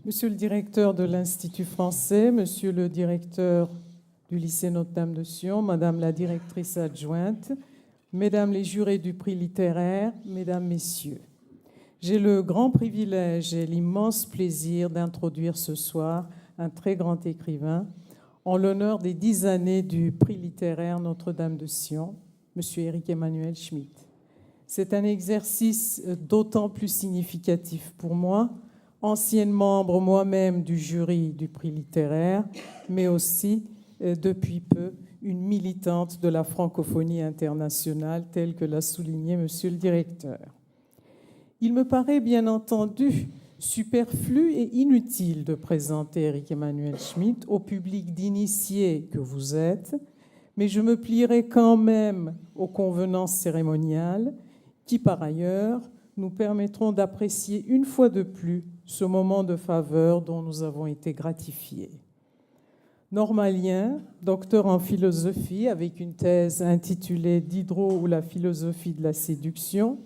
Monsieur le directeur de l'Institut français, monsieur le directeur du lycée Notre-Dame de Sion, madame la directrice adjointe, mesdames les jurés du prix littéraire, mesdames, messieurs. J'ai le grand privilège et l'immense plaisir d'introduire ce soir un très grand écrivain en l'honneur des 10 années du prix littéraire Notre-Dame de Sion, monsieur Éric Emmanuel Schmitt. C'est un exercice d'autant plus significatif pour moi, ancienne membre moi-même du jury du prix littéraire, mais aussi, depuis peu, une militante de la francophonie internationale, telle que l'a souligné monsieur le directeur. Il me paraît bien entendu superflu et inutile de présenter Éric Emmanuel Schmitt au public d'initiés que vous êtes, mais je me plierai quand même aux convenances cérémoniales qui, par ailleurs, nous permettront d'apprécier une fois de plus ce moment de faveur dont nous avons été gratifiés. Normalien, docteur en philosophie avec une thèse intitulée Diderot ou la philosophie de la séduction,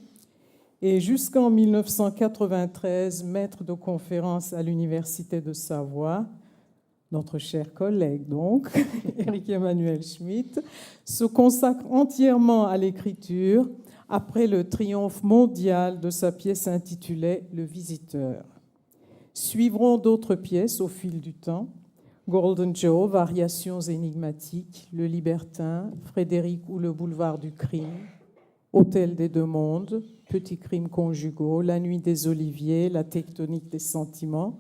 et jusqu'en 1993, maître de conférence à l'Université de Savoie, notre cher collègue donc, Éric Emmanuel Schmitt, se consacre entièrement à l'écriture après le triomphe mondial de sa pièce intitulée Le Visiteur. Suivront d'autres pièces au fil du temps, Golden Joe, Variations énigmatiques, Le Libertin, Frédéric ou le boulevard du crime, Hôtel des deux mondes, Petits crimes conjugaux, La nuit des oliviers, La tectonique des sentiments,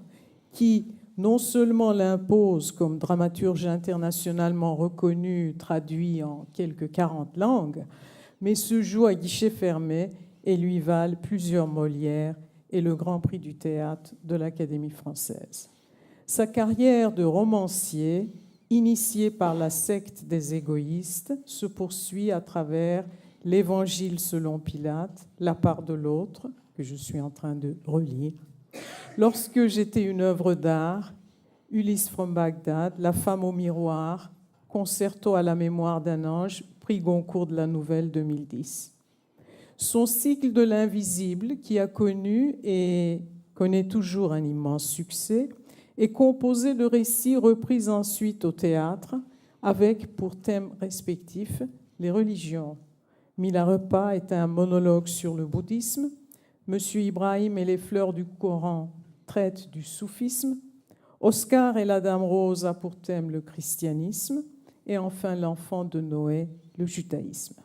qui non seulement l'impose comme dramaturge internationalement reconnu, traduit en quelques 40 langues, mais se joue à guichet fermé et lui valent plusieurs Molières et le Grand Prix du théâtre de l'Académie française. Sa carrière de romancier, initiée par la secte des égoïstes, se poursuit à travers l'Évangile selon Pilate, La part de l'autre, que je suis en train de relire, Lorsque j'étais une œuvre d'art, Ulysse from Bagdad, La femme au miroir, Concerto à la mémoire d'un ange, prix Goncourt de la Nouvelle 2010. Son cycle de l'invisible, qui a connu et connaît toujours un immense succès, est composé de récits repris ensuite au théâtre, avec pour thème respectif les religions. Mille repas est un monologue sur le bouddhisme, Monsieur Ibrahim et les fleurs du Coran traite du soufisme, Oscar et la Dame Rose a pour thème le christianisme, et enfin l'enfant de Noé, le judaïsme.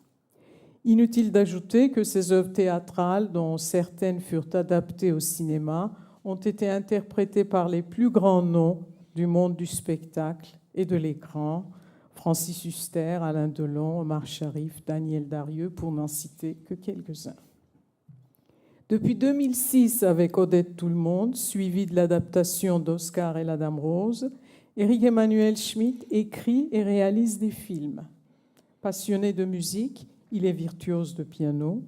Inutile d'ajouter que ces œuvres théâtrales, dont certaines furent adaptées au cinéma, ont été interprétées par les plus grands noms du monde du spectacle et de l'écran, Francis Huster, Alain Delon, Omar Sharif, Daniel Darieux, pour n'en citer que quelques-uns. Depuis 2006, avec Odette Tout-le-Monde, suivi de l'adaptation d'Oscar et la Dame Rose, Éric Emmanuel Schmitt écrit et réalise des films. Passionné de musique, il est virtuose de piano,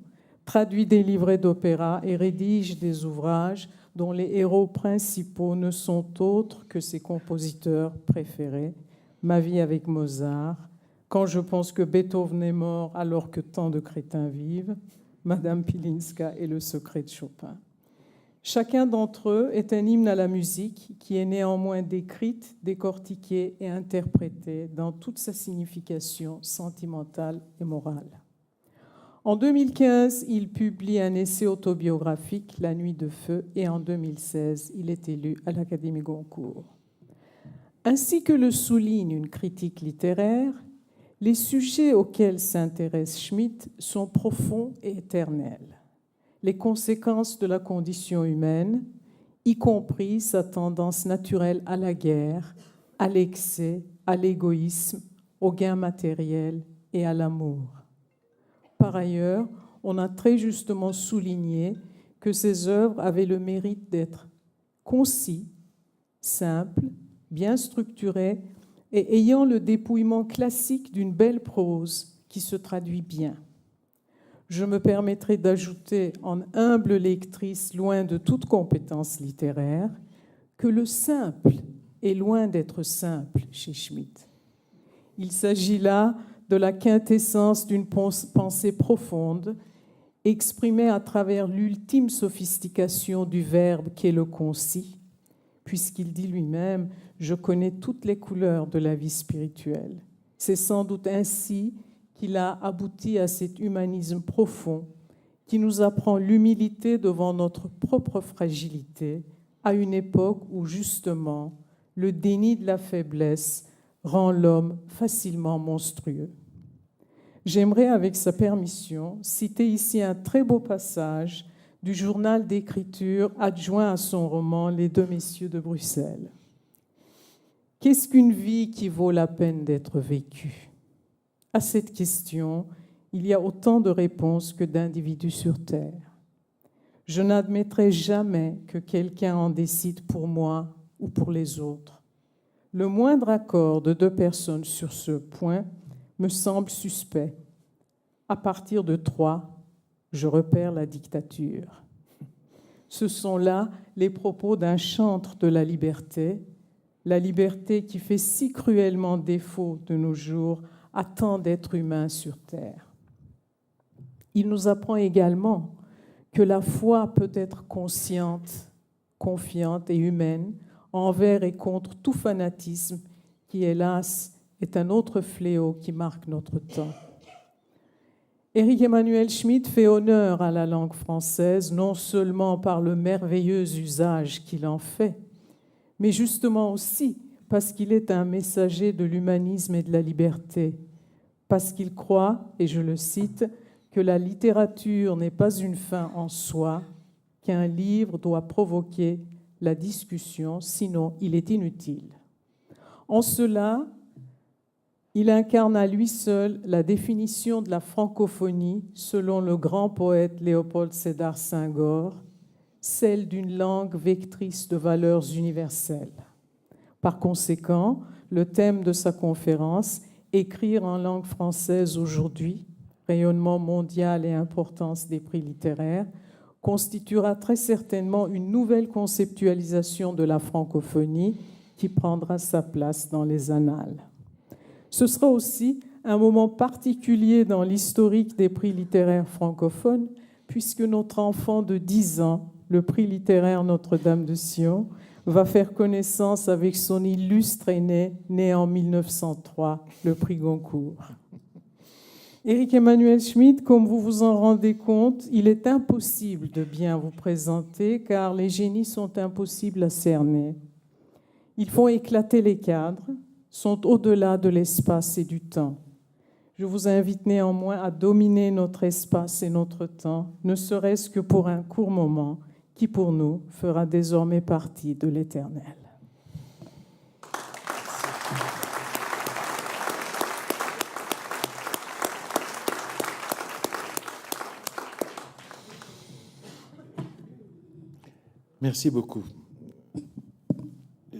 traduit des livrets d'opéra et rédige des ouvrages dont les héros principaux ne sont autres que ses compositeurs préférés, Ma vie avec Mozart, Quand je pense que Beethoven est mort alors que tant de crétins vivent, Madame Pilinska et Le secret de Chopin. Chacun d'entre eux est un hymne à la musique qui est néanmoins décrite, décortiquée et interprétée dans toute sa signification sentimentale et morale. En 2015, il publie un essai autobiographique, La nuit de feu, et en 2016, il est élu à l'Académie Goncourt. Ainsi que le souligne une critique littéraire, les sujets auxquels s'intéresse Schmitt sont profonds et éternels. Les conséquences de la condition humaine, y compris sa tendance naturelle à la guerre, à l'excès, à l'égoïsme, au gain matériel et à l'amour. Par ailleurs, on a très justement souligné que ces œuvres avaient le mérite d'être concis, simples, bien structurées et ayant le dépouillement classique d'une belle prose qui se traduit bien. Je me permettrai d'ajouter, en humble lectrice loin de toute compétence littéraire, que le simple est loin d'être simple chez Schmitt. Il s'agit là de la quintessence d'une pensée profonde, exprimée à travers l'ultime sophistication du verbe qu'est le concis, puisqu'il dit lui-même « Je connais toutes les couleurs de la vie spirituelle ». C'est sans doute ainsi qu'il a abouti à cet humanisme profond qui nous apprend l'humilité devant notre propre fragilité à une époque où, justement, le déni de la faiblesse rend l'homme facilement monstrueux. J'aimerais, avec sa permission, citer ici un très beau passage du journal d'écriture adjoint à son roman « Les deux messieurs de Bruxelles ». Qu'est-ce qu'une vie qui vaut la peine d'être vécue? À cette question, il y a autant de réponses que d'individus sur Terre. Je n'admettrai jamais que quelqu'un en décide pour moi ou pour les autres. Le moindre accord de deux personnes sur ce point me semble suspect. À partir de 3, je repère la dictature. Ce sont là les propos d'un chantre de la liberté qui fait si cruellement défaut de nos jours à tant d'êtres humains sur Terre. Il nous apprend également que la foi peut être consciente, confiante et humaine envers et contre tout fanatisme qui, hélas, est un autre fléau qui marque notre temps. Éric Emmanuel Schmitt fait honneur à la langue française, non seulement par le merveilleux usage qu'il en fait, mais justement aussi parce qu'il est un messager de l'humanisme et de la liberté, parce qu'il croit, et je le cite, que la littérature n'est pas une fin en soi, qu'un livre doit provoquer la discussion, sinon il est inutile. En cela, il incarne à lui seul la définition de la francophonie selon le grand poète Léopold Sédar Senghor, celle d'une langue vectrice de valeurs universelles. Par conséquent, le thème de sa conférence, « Écrire en langue française aujourd'hui, rayonnement mondial et importance des prix littéraires », constituera très certainement une nouvelle conceptualisation de la francophonie qui prendra sa place dans les annales. Ce sera aussi un moment particulier dans l'historique des prix littéraires francophones, puisque notre enfant de 10 ans, le prix littéraire Notre-Dame de Sion, va faire connaissance avec son illustre aîné, né en 1903, le prix Goncourt. Éric Emmanuel Schmitt, comme vous vous en rendez compte, il est impossible de bien vous présenter car les génies sont impossibles à cerner. Ils font éclater les cadres, sont au-delà de l'espace et du temps. Je vous invite néanmoins à dominer notre espace et notre temps, ne serait-ce que pour un court moment, qui pour nous fera désormais partie de l'éternel. Merci beaucoup.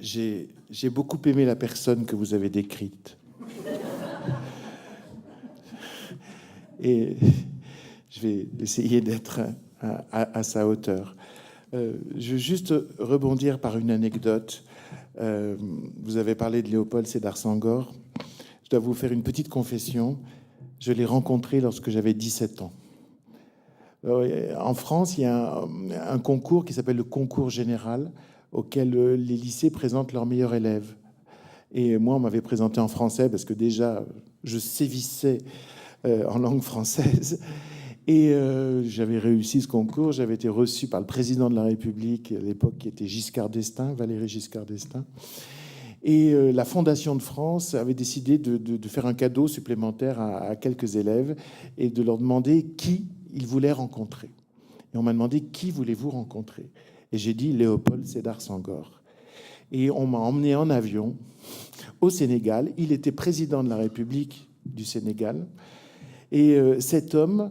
J'ai beaucoup aimé la personne que vous avez décrite. Et je vais essayer d'être à sa hauteur. Je veux juste rebondir par une anecdote. Vous avez parlé de Léopold Sédar Senghor. Je dois vous faire une petite confession. Je l'ai rencontré lorsque j'avais 17 ans. En France, il y a un concours qui s'appelle le concours général, auquel les lycées présentent leurs meilleurs élèves. Et moi, on m'avait présenté en français parce que déjà, je sévissais en langue française. Et j'avais réussi ce concours. J'avais été reçu par le président de la République à l'époque, qui était Giscard d'Estaing, Valéry Giscard d'Estaing. Et la Fondation de France avait décidé de faire un cadeau supplémentaire à quelques élèves et de leur demander qui ils voulaient rencontrer. Et on m'a demandé qui voulez-vous rencontrer. Et j'ai dit Léopold Sédar Senghor. Et on m'a emmené en avion au Sénégal. Il était président de la République du Sénégal. Et cet homme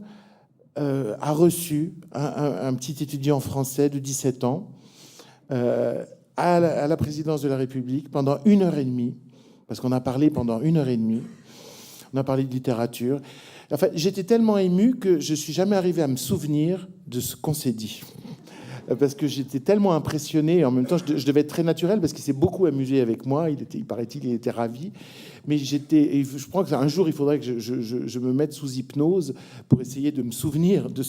a reçu un petit étudiant français de 17 ans à la présidence de la République pendant 1h30, parce qu'on a parlé pendant 1h30. On a parlé de littérature. Enfin, j'étais tellement ému que je ne suis jamais arrivé à me souvenir de ce qu'on s'est dit. Parce que j'étais tellement impressionné. En même temps, je devais être très naturel parce qu'il s'est beaucoup amusé avec moi. Il paraît-il, il était ravi. Mais je crois qu'un jour, il faudrait que je me mette sous hypnose pour essayer de me souvenir de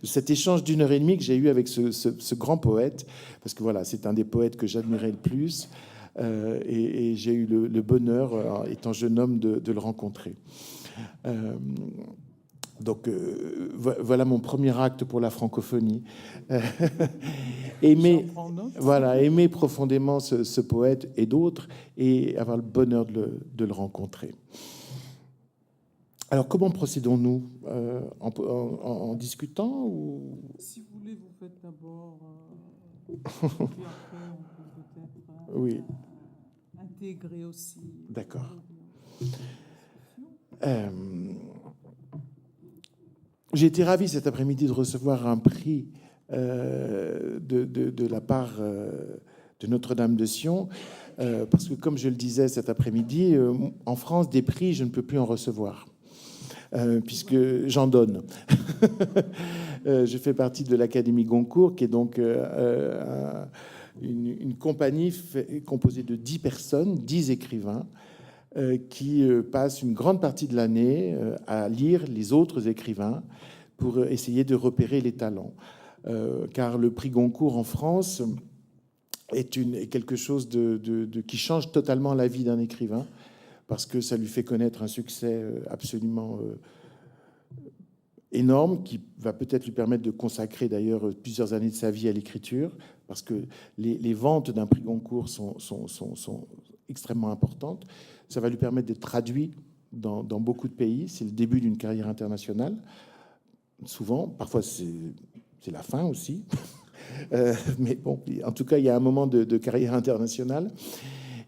cet échange d'1 heure et demie que j'ai eu avec ce grand poète, parce que voilà, c'est un des poètes que j'admirais le plus, et j'ai eu le bonheur, étant jeune homme, de le rencontrer. Donc voilà mon premier acte pour la francophonie. Aimer profondément ce poète et d'autres, et avoir le bonheur de le rencontrer. Alors comment procédons-nous, en discutant ou... Si vous voulez, vous faites d'abord, puis après on peut peut-être oui. Intégrer aussi. D'accord. J'ai été ravi cet après-midi de recevoir un prix de la part de Notre-Dame de Sion, parce que, comme je le disais cet après-midi, en France, des prix, je ne peux plus en recevoir, puisque j'en donne. Je fais partie de l'Académie Goncourt, qui est donc une compagnie composée de 10 personnes, 10 écrivains, qui passent une grande partie de l'année à lire les autres écrivains pour essayer de repérer les talents. Car le prix Goncourt en France est quelque chose qui change totalement la vie d'un écrivain, parce que ça lui fait connaître un succès absolument énorme, qui va peut-être lui permettre de consacrer d'ailleurs plusieurs années de sa vie à l'écriture, parce que les ventes d'un prix Goncourt sont extrêmement importantes. Ça va lui permettre d'être traduit dans beaucoup de pays. C'est le début d'une carrière internationale. Souvent, parfois c'est la fin aussi. Mais bon, en tout cas, il y a un moment de carrière internationale.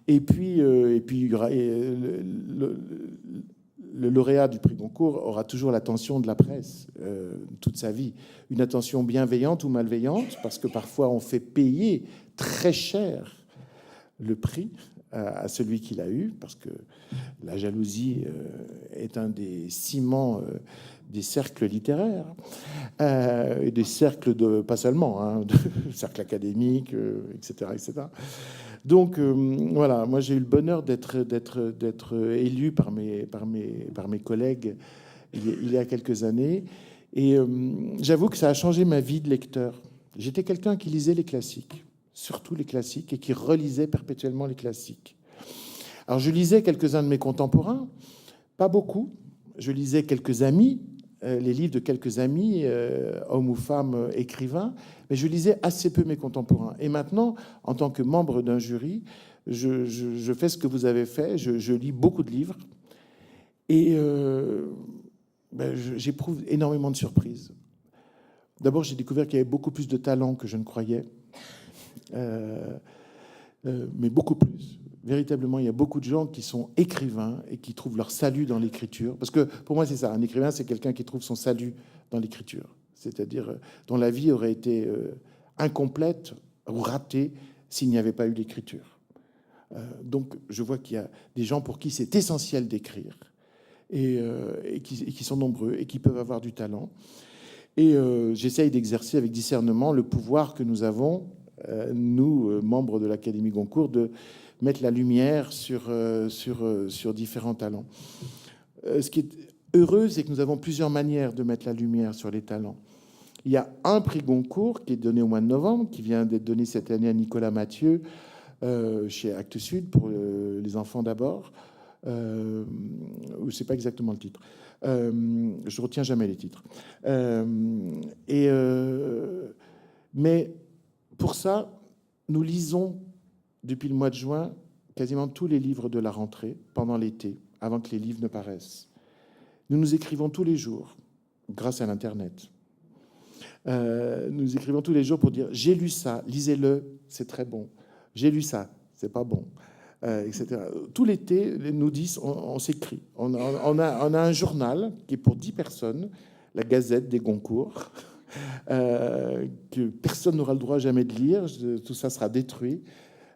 Et puis il y aura, le lauréat du prix Goncourt aura toujours l'attention de la presse toute sa vie. Une attention bienveillante ou malveillante, parce que parfois on fait payer très cher le prix à celui qui l'a eu, parce que la jalousie est un des ciments des cercles littéraires, et des cercles pas seulement, de cercles académiques, etc., etc. Donc voilà, moi j'ai eu le bonheur d'être élu par mes collègues il y a quelques années, et j'avoue que ça a changé ma vie de lecteur. J'étais quelqu'un qui lisait les classiques, surtout les classiques, et qui relisait perpétuellement les classiques. Alors je lisais quelques-uns de mes contemporains, pas beaucoup. Je lisais quelques amis, les livres de quelques amis, hommes ou femmes écrivains, mais je lisais assez peu mes contemporains. Et maintenant, en tant que membre d'un jury, je fais ce que vous avez fait, je lis beaucoup de livres, et j'éprouve énormément de surprises. D'abord, j'ai découvert qu'il y avait beaucoup plus de talent que je ne croyais, mais beaucoup plus. Véritablement, il y a beaucoup de gens qui sont écrivains et qui trouvent leur salut dans l'écriture. Parce que pour moi, c'est ça. Un écrivain, c'est quelqu'un qui trouve son salut dans l'écriture. C'est-à-dire dont la vie aurait été incomplète ou ratée s'il n'y avait pas eu l'écriture. Donc, je vois qu'il y a des gens pour qui c'est essentiel d'écrire et qui sont nombreux et qui peuvent avoir du talent. Et j'essaye d'exercer avec discernement le pouvoir que nous avons, nous, membres de l'Académie Goncourt, de mettre la lumière sur différents talents. Ce qui est heureux, c'est que nous avons plusieurs manières de mettre la lumière sur les talents. Il y a un prix Goncourt qui est donné au mois de novembre, qui vient d'être donné cette année à Nicolas Mathieu, chez Actes Sud, pour les enfants d'abord. Je ne sais pas exactement le titre. Je ne retiens jamais les titres. Mais pour ça, nous lisons depuis le mois de juin quasiment tous les livres de la rentrée pendant l'été, avant que les livres ne paraissent. Nous nous écrivons tous les jours, grâce à l'Internet. Nous écrivons tous les jours pour dire « j'ai lu ça, lisez-le, c'est très bon. J'ai lu ça, c'est pas bon. » etc. Tout l'été, nous disent, on s'écrit. On a un journal qui est pour 10 personnes, la Gazette des Goncourt, que personne n'aura le droit jamais de lire. Tout ça sera détruit.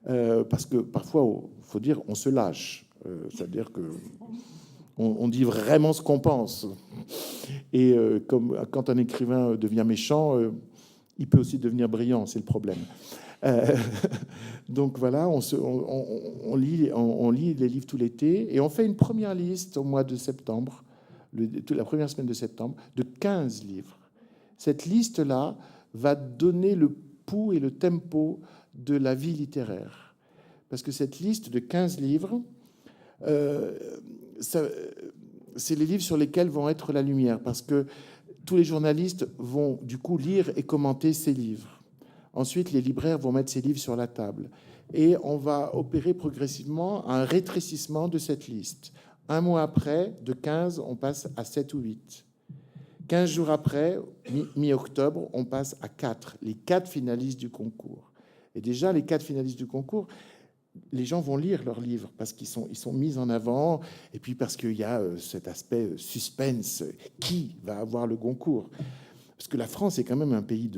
Parce que parfois, il faut dire, on se lâche. C'est-à-dire que on dit vraiment ce qu'on pense. Et comme quand un écrivain devient méchant, il peut aussi devenir brillant, c'est le problème. Euh, donc voilà, on lit les livres tout l'été et on fait une première liste au mois de septembre, la première semaine de septembre, de 15 livres. Cette liste-là va donner le pouls et le tempo de la vie littéraire. Parce que cette liste de 15 livres, c'est les livres sur lesquels vont être la lumière, parce que tous les journalistes vont du coup lire et commenter ces livres. Ensuite, les libraires vont mettre ces livres sur la table. Et on va opérer progressivement un rétrécissement de cette liste. Un mois après, de 15, on passe à 7 ou 8. 15 jours après, mi-octobre, on passe à 4, les 4 finalistes du concours. Et déjà, les 4 finalistes du concours, les gens vont lire leurs livres parce qu'ils sont mis en avant, et puis parce qu'il y a cet aspect suspense. Qui va avoir le Goncourt? Parce que la France est quand même un pays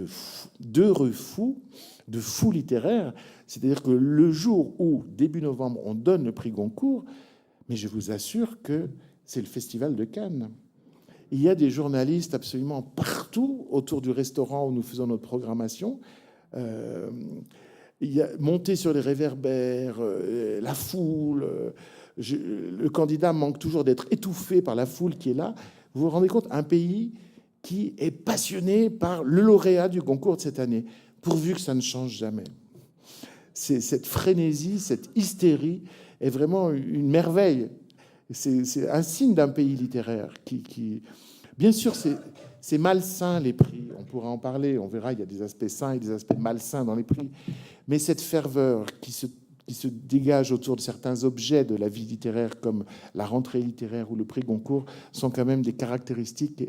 d'heureux fous, de fous littéraires. C'est-à-dire que le jour où, début novembre, on donne le prix Goncourt, mais je vous assure que c'est le festival de Cannes. Il y a des journalistes absolument partout autour du restaurant où nous faisons notre programmation. Il y a monté sur les réverbères, la foule. Le candidat manque toujours d'être étouffé par la foule qui est là. Vous vous rendez compte, un pays qui est passionné par le lauréat du concours de cette année, pourvu que ça ne change jamais. Cette frénésie, cette hystérie est vraiment une merveille. C'est un signe d'un pays littéraire qui... Bien sûr, c'est malsain, les prix. On pourra en parler. On verra, il y a des aspects sains et des aspects malsains dans les prix. Mais cette ferveur qui se dégage autour de certains objets de la vie littéraire, comme la rentrée littéraire ou le prix Goncourt, sont quand même des caractéristiques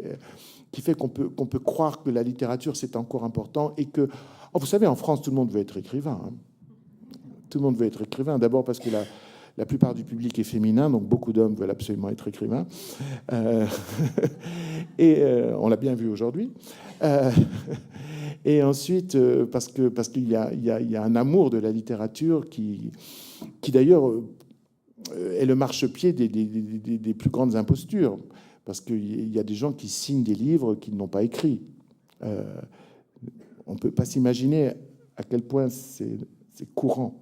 qui fait qu'on peut croire que la littérature, c'est encore important et que... Oh, vous savez, en France, tout le monde veut être écrivain. Hein. Tout le monde veut être écrivain. D'abord parce que la plupart du public est féminin, donc beaucoup d'hommes veulent absolument être écrivains. On l'a bien vu aujourd'hui. Et ensuite, parce qu'il y a un amour de la littérature qui d'ailleurs, est le marchepied des plus grandes impostures. Parce qu'il y a des gens qui signent des livres qu'ils n'ont pas écrits. On ne peut pas s'imaginer à quel point c'est courant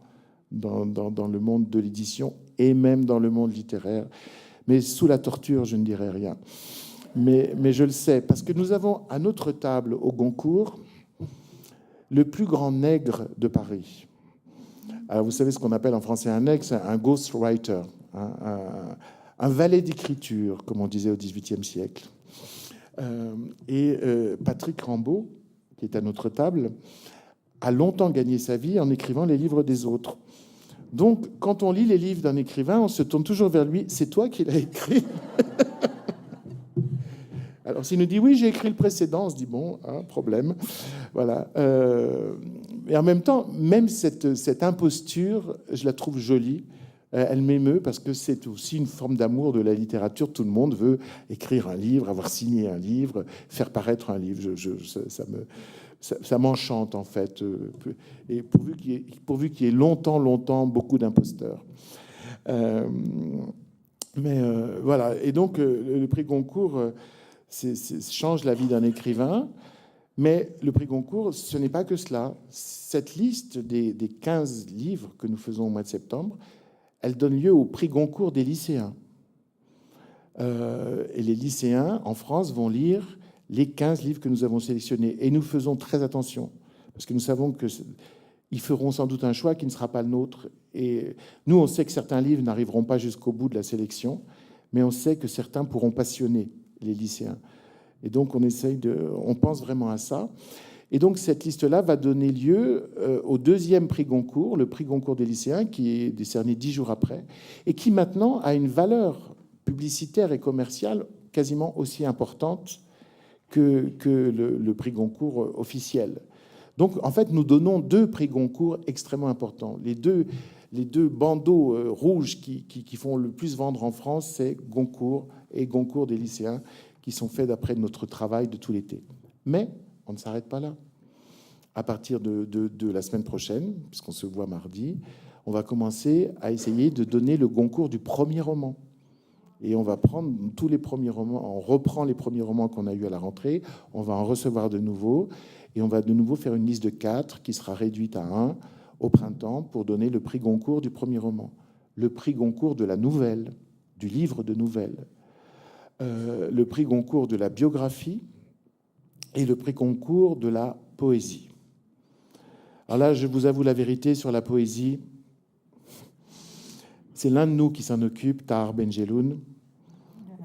dans le monde de l'édition et même dans le monde littéraire. Mais sous la torture, je ne dirais rien. Mais je le sais, parce que nous avons à notre table au Goncourt le plus grand nègre de Paris. Alors vous savez ce qu'on appelle en français un nègre, c'est un ghostwriter, un valet d'écriture, comme on disait au XVIIIe siècle. Patrick Rambaud, qui est à notre table, a longtemps gagné sa vie en écrivant les livres des autres. Donc, quand on lit les livres d'un écrivain, on se tourne toujours vers lui. C'est toi qui l'as écrit. Alors, s'il nous dit oui, j'ai écrit le précédent, on se dit bon, problème. Voilà. Et en même temps, même cette imposture, je la trouve jolie. Elle m'émeut parce que c'est aussi une forme d'amour de la littérature. Tout le monde veut écrire un livre, avoir signé un livre, faire paraître un livre. Ça m'enchante, en fait. Et pourvu qu'il y ait longtemps beaucoup d'imposteurs. Voilà. Et donc, le prix Goncourt change la vie d'un écrivain. Mais le prix Goncourt, ce n'est pas que cela. Cette liste des 15 livres que nous faisons au mois de septembre, elle donne lieu au prix Goncourt des lycéens. Et les lycéens, en France, vont lire les 15 livres que nous avons sélectionnés. Et nous faisons très attention, parce que nous savons qu'ils feront sans doute un choix qui ne sera pas le nôtre. Et nous, on sait que certains livres n'arriveront pas jusqu'au bout de la sélection, mais on sait que certains pourront passionner les lycéens. Et donc, on pense vraiment à ça. Et donc, cette liste-là va donner lieu au deuxième prix Goncourt, le prix Goncourt des lycéens, qui est décerné 10 jours après, et qui maintenant a une valeur publicitaire et commerciale quasiment aussi importante que le prix Goncourt officiel. Donc, en fait, nous donnons 2 prix Goncourt extrêmement importants. Les deux bandeaux rouges qui font le plus vendre en France, c'est Goncourt et Goncourt des lycéens, qui sont faits d'après notre travail de tout l'été. Mais on ne s'arrête pas là. À partir de la semaine prochaine, puisqu'on se voit mardi, on va commencer à essayer de donner le Goncourt du premier roman. Et on va prendre tous les premiers romans, on reprend les premiers romans qu'on a eus à la rentrée, on va en recevoir de nouveaux, Et on va de nouveau faire une liste de 4 qui sera réduite à 1 au printemps pour donner le prix Goncourt du premier roman, le prix Goncourt de la nouvelle, du livre de nouvelles, le prix Goncourt de la biographie et le prix Goncourt de la poésie. Alors là, je vous avoue la vérité sur la poésie. C'est l'un de nous qui s'en occupe, Tahar Benjeloun,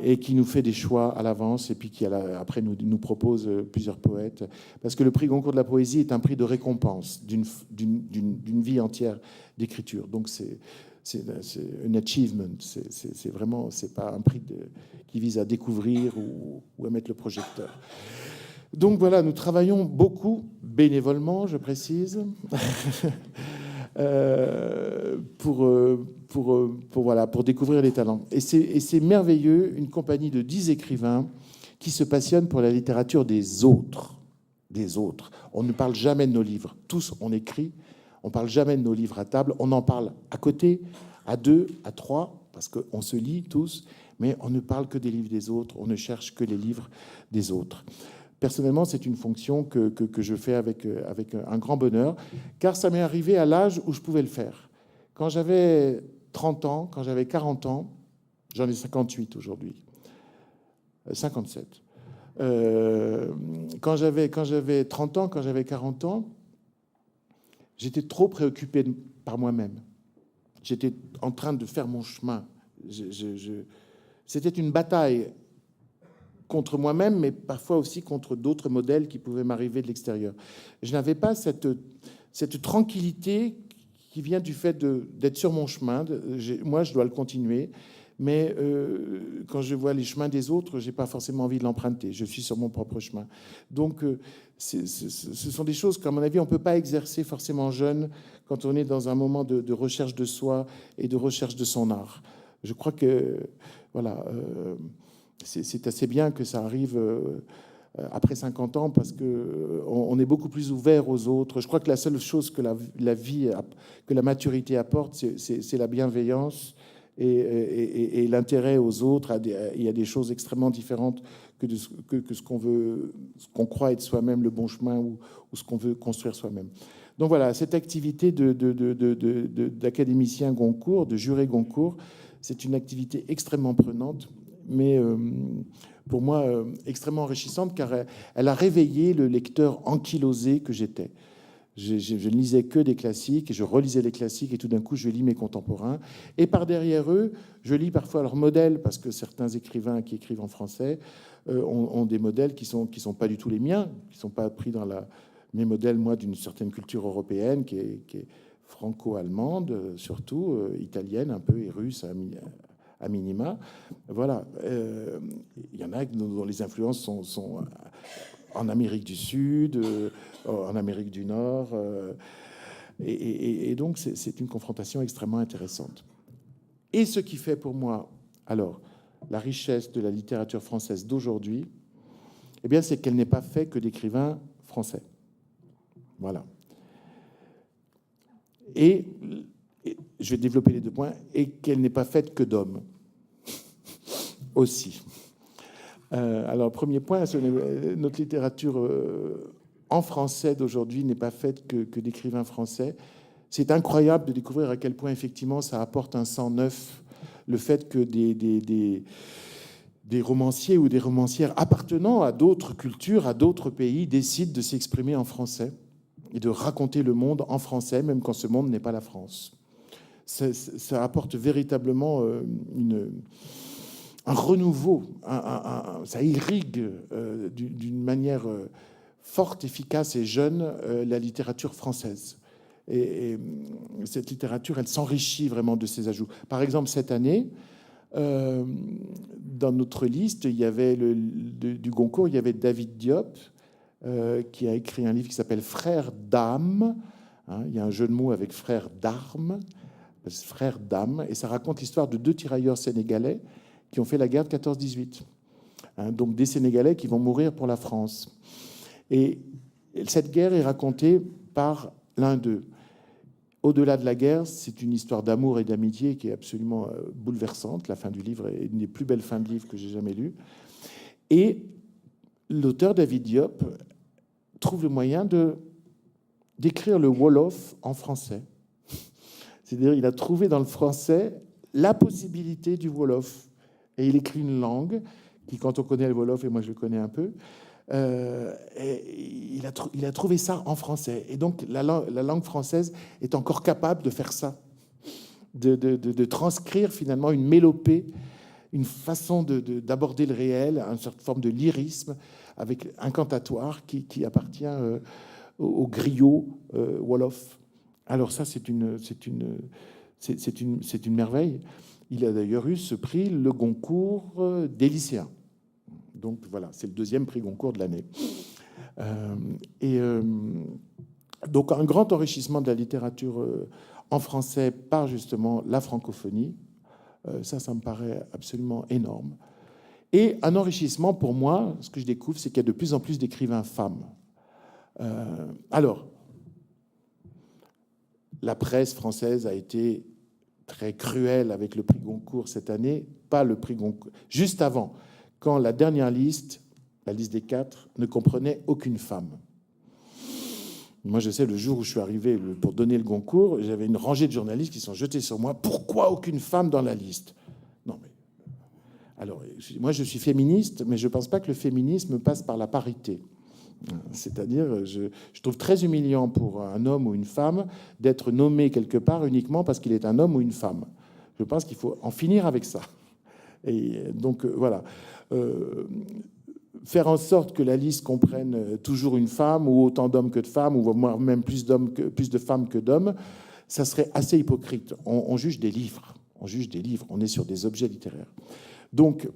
et qui nous fait des choix à l'avance et puis qui après nous propose plusieurs poètes. Parce que le prix Goncourt de la poésie est un prix de récompense d'une vie entière d'écriture. Donc c'est un achievement. C'est vraiment, c'est pas un prix qui vise à découvrir ou à mettre le projecteur. Donc voilà, nous travaillons beaucoup, bénévolement, je précise, pour découvrir les talents. Et c'est merveilleux, une compagnie de 10 écrivains qui se passionnent pour la littérature des autres. Des autres. On ne parle jamais de nos livres. Tous, on écrit. On ne parle jamais de nos livres à table. On en parle à côté, à 2, à 3, parce qu'on se lit tous, mais on ne parle que des livres des autres. On ne cherche que les livres des autres. Personnellement, c'est une fonction que je fais avec un grand bonheur, car ça m'est arrivé à l'âge où je pouvais le faire. Quand j'avais 30 ans, quand j'avais 40 ans, j'en ai 58 aujourd'hui, 57. Quand j'avais 30 ans, quand j'avais 40 ans, j'étais trop préoccupé par moi-même. J'étais en train de faire mon chemin. C'était une bataille contre moi-même, mais parfois aussi contre d'autres modèles qui pouvaient m'arriver de l'extérieur. Je n'avais pas cette tranquillité qui vient du fait d'être sur mon chemin. Moi, je dois le continuer, mais quand je vois les chemins des autres, je n'ai pas forcément envie de l'emprunter. Je suis sur mon propre chemin. Donc, ce sont des choses qu'à mon avis, on ne peut pas exercer forcément jeune quand on est dans un moment de recherche de soi et de recherche de son art. Je crois que, voilà... c'est assez bien que ça arrive après 50 ans parce qu'on est beaucoup plus ouvert aux autres. Je crois que la seule chose que la vie, que la maturité apporte, c'est la bienveillance et l'intérêt aux autres. Il y a des choses extrêmement différentes que ce qu'on croit être soi-même le bon chemin ou ce qu'on veut construire soi-même. Donc voilà, cette activité d'académicien Goncourt, de juré Goncourt, c'est une activité extrêmement prenante, mais pour moi extrêmement enrichissante, car elle a réveillé le lecteur ankylosé que j'étais. Je ne lisais que des classiques, et je relisais les classiques, et tout d'un coup, je lis mes contemporains. Et par derrière eux, je lis parfois leurs modèles, parce que certains écrivains qui écrivent en français ont des modèles qui sont pas du tout les miens, qui ne sont pas pris dans mes modèles, moi, d'une certaine culture européenne, qui est franco-allemande, surtout, italienne un peu, et russe à minima. Voilà. Il y en a dont les influences sont en Amérique du Sud, en Amérique du Nord. Et donc, c'est une confrontation extrêmement intéressante. Et ce qui fait pour moi, alors, la richesse de la littérature française d'aujourd'hui, eh bien, c'est qu'elle n'est pas faite que d'écrivains français. Voilà. Et je vais développer les 2 points, et qu'elle n'est pas faite que d'hommes aussi. Alors, premier point, notre littérature en français d'aujourd'hui n'est pas faite que d'écrivains français. C'est incroyable de découvrir à quel point, effectivement, ça apporte un sang neuf, le fait que des romanciers ou des romancières appartenant à d'autres cultures, à d'autres pays, décident de s'exprimer en français et de raconter le monde en français, même quand ce monde n'est pas la France. Ça apporte véritablement un renouveau, ça irrigue d'une manière forte, efficace et jeune la littérature française. Et cette littérature, elle s'enrichit vraiment de ces ajouts. Par exemple, cette année, dans notre liste, il y avait du Goncourt, il y avait David Diop, qui a écrit un livre qui s'appelle Frères d'âme. Il y a un jeu de mots avec Frères d'armes, Frères d'âme, et ça raconte l'histoire de 2 tirailleurs sénégalais qui ont fait la guerre de 14-18. Donc des Sénégalais qui vont mourir pour la France. Et cette guerre est racontée par l'un d'eux. Au-delà de la guerre, c'est une histoire d'amour et d'amitié qui est absolument bouleversante. La fin du livre est une des plus belles fins de livre que j'ai jamais lues. Et l'auteur David Diop trouve le moyen d'écrire le Wolof en français. C'est-à-dire il a trouvé dans le français la possibilité du Wolof. Et il écrit une langue qui, quand on connaît le Wolof, et moi je le connais un peu, et il a trouvé ça en français. Et donc la langue française est encore capable de faire ça, de transcrire finalement une mélopée, une façon d'aborder le réel, une certaine forme de lyrisme avec incantatoire qui appartient au griot Wolof. Alors ça, c'est une merveille. Il a d'ailleurs eu ce prix, le Goncourt des lycéens. Donc voilà, c'est le 2e prix Goncourt de l'année. Donc un grand enrichissement de la littérature en français par justement la francophonie. Ça me paraît absolument énorme. Et un enrichissement pour moi, ce que je découvre, c'est qu'il y a de plus en plus d'écrivains femmes. Alors, la presse française a été très cruelle avec le prix Goncourt cette année, pas le prix Goncourt, juste avant, quand la dernière liste, la liste des 4, ne comprenait aucune femme. Moi, je sais, le jour où je suis arrivé pour donner le Goncourt, j'avais une rangée de journalistes qui sont jetés sur moi. Pourquoi aucune femme dans la liste? Non, mais... Alors, moi, je suis féministe, mais je ne pense pas que le féminisme passe par la parité. C'est-à-dire, je trouve très humiliant pour un homme ou une femme d'être nommé quelque part uniquement parce qu'il est un homme ou une femme. Je pense qu'il faut en finir avec ça. Et donc, voilà. Faire en sorte que la liste comprenne toujours une femme ou autant d'hommes que de femmes, ou même plus de femmes que d'hommes, ça serait assez hypocrite. On juge des livres. On juge des livres. On est sur des objets littéraires. Donc,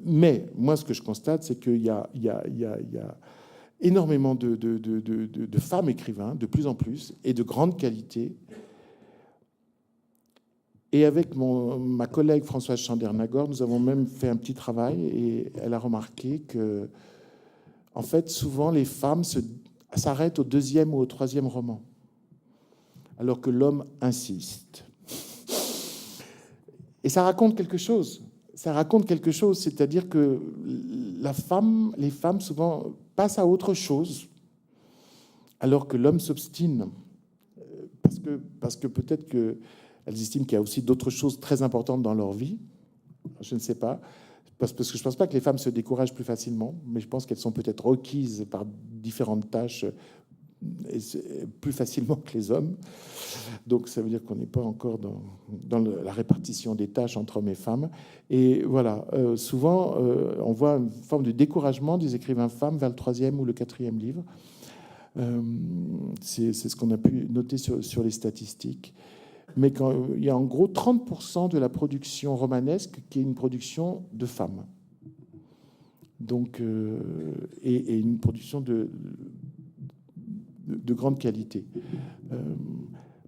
mais moi, ce que je constate, c'est qu'il y a énormément de femmes écrivains, de plus en plus, et de grande qualité. Et avec ma collègue Françoise Chandernagor, nous avons même fait un petit travail, et elle a remarqué que, en fait, souvent, les femmes s'arrêtent au 2e ou au 3e roman, alors que l'homme insiste. Et ça raconte quelque chose. Ça raconte quelque chose, c'est-à-dire que les femmes, souvent, passent à autre chose, alors que l'homme s'obstine. Parce que peut-être qu'elles estiment qu'il y a aussi d'autres choses très importantes dans leur vie. Je ne sais pas. Parce que je ne pense pas que les femmes se découragent plus facilement, mais je pense qu'elles sont peut-être requises par différentes tâches plus facilement que les hommes. Donc ça veut dire qu'on n'est pas encore dans la répartition des tâches entre hommes et femmes. Et voilà, souvent on voit une forme de découragement des écrivains femmes vers le 3e ou le 4e livre. C'est ce qu'on a pu noter sur les statistiques. Mais quand, il y a en gros 30% de la production romanesque qui est une production de femmes. Donc, et une production de grande qualité.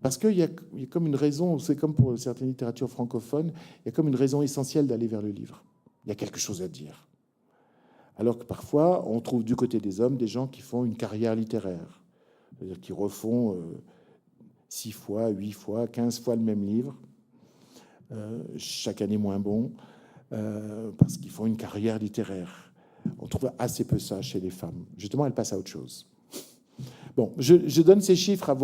Parce qu'il y a comme une raison, c'est comme pour certaines littératures francophones, il y a comme une raison essentielle d'aller vers le livre. Il y a quelque chose à dire. Alors que parfois, on trouve du côté des hommes des gens qui font une carrière littéraire, c'est-à-dire qui refont 6 fois, 8 fois, 15 fois le même livre, chaque année moins bon, parce qu'ils font une carrière littéraire. On trouve assez peu ça chez les femmes. Justement, elles passent à autre chose. Bon, je donne ces chiffres à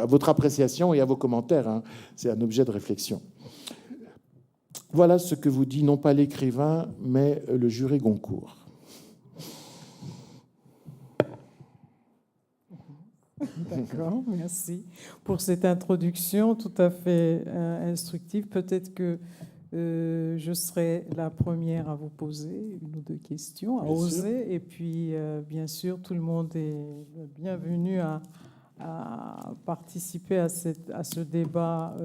votre appréciation et à vos commentaires. Hein. C'est un objet de réflexion. Voilà ce que vous dit non pas l'écrivain, mais le jury Goncourt. D'accord, merci pour cette introduction tout à fait instructive. Peut-être que je serai la première à vous poser une ou deux questions, à oser. Et puis, bien sûr, tout le monde est bienvenu à participer à ce débat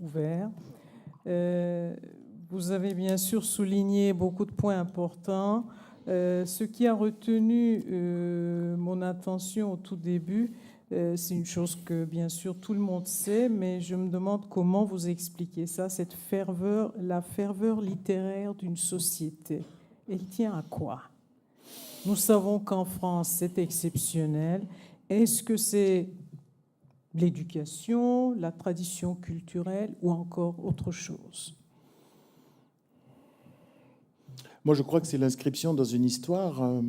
ouvert. Vous avez bien sûr souligné beaucoup de points importants. Ce qui a retenu mon attention au tout début, c'est une chose que, bien sûr, tout le monde sait, mais je me demande comment vous expliquez ça, cette ferveur, la ferveur littéraire d'une société. Elle tient à quoi? Nous savons qu'en France, c'est exceptionnel. Est-ce que c'est l'éducation, la tradition culturelle ou encore autre chose? Moi, je crois que c'est l'inscription dans une histoire.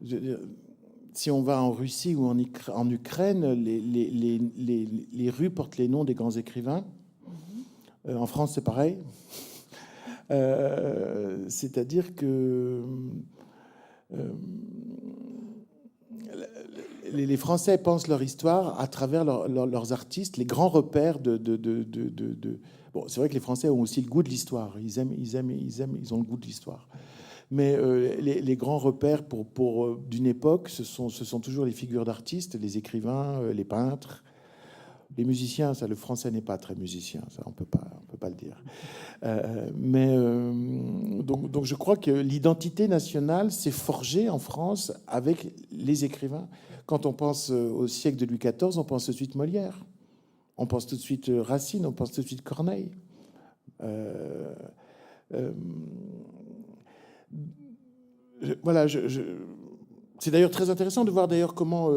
Je veux dire, si on va en Russie ou en Ukraine, les rues portent les noms des grands écrivains. En France, c'est pareil. C'est-à-dire que les Français pensent leur histoire à travers leurs artistes, les grands repères Bon, c'est vrai que les Français ont aussi le goût de l'histoire. Ils ont le goût de l'histoire. Mais les grands repères d'une époque, ce sont toujours les figures d'artistes, les écrivains, les peintres, les musiciens. Ça, le français n'est pas très musicien, ça, on peut pas le dire. Donc je crois que l'identité nationale s'est forgée en France avec les écrivains. Quand on pense au siècle de Louis XIV, on pense tout de suite Molière, on pense tout de suite Racine, on pense tout de suite Corneille. Voilà, c'est d'ailleurs très intéressant de voir d'ailleurs comment...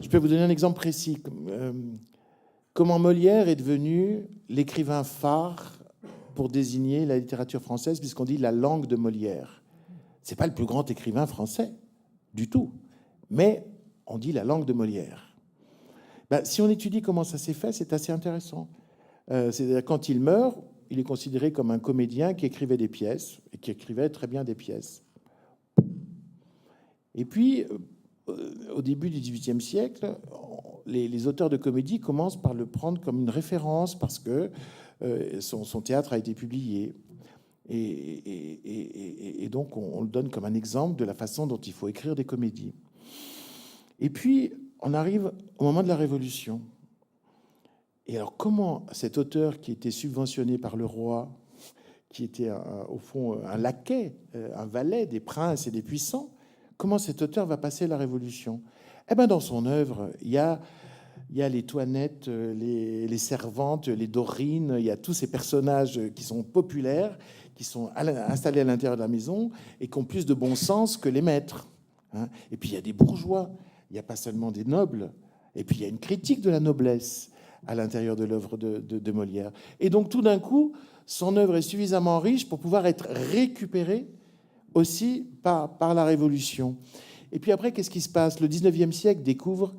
je peux vous donner un exemple précis. Comment Molière est devenu l'écrivain phare pour désigner la littérature française, puisqu'on dit la langue de Molière. C'est pas le plus grand écrivain français, du tout. Mais on dit la langue de Molière. Ben, si on étudie comment ça s'est fait, c'est assez intéressant. C'est-à-dire, quand il meurt, il est considéré comme un comédien qui écrivait des pièces, et qui écrivait très bien des pièces. Et puis, au début du XVIIIe siècle, les auteurs de comédie commencent par le prendre comme une référence parce que son théâtre a été publié. Et donc, on le donne comme un exemple de la façon dont il faut écrire des comédies. Et puis, on arrive au moment de la Révolution. Et alors, comment cet auteur qui était subventionné par le roi, qui était au fond un laquais, un valet des princes et des puissants, comment cet auteur va passer la Révolution? Eh bien, dans son œuvre, il y a les Toinettes, les Servantes, les Dorines, il y a tous ces personnages qui sont populaires, qui sont installés à l'intérieur de la maison et qui ont plus de bon sens que les maîtres. Et puis, il y a des bourgeois, il n'y a pas seulement des nobles. Et puis, il y a une critique de la noblesse à l'intérieur de l'œuvre de Molière. Et donc, tout d'un coup, son œuvre est suffisamment riche pour pouvoir être récupérée aussi par la Révolution. Et puis après, qu'est-ce qui se passe? Le 19e siècle découvre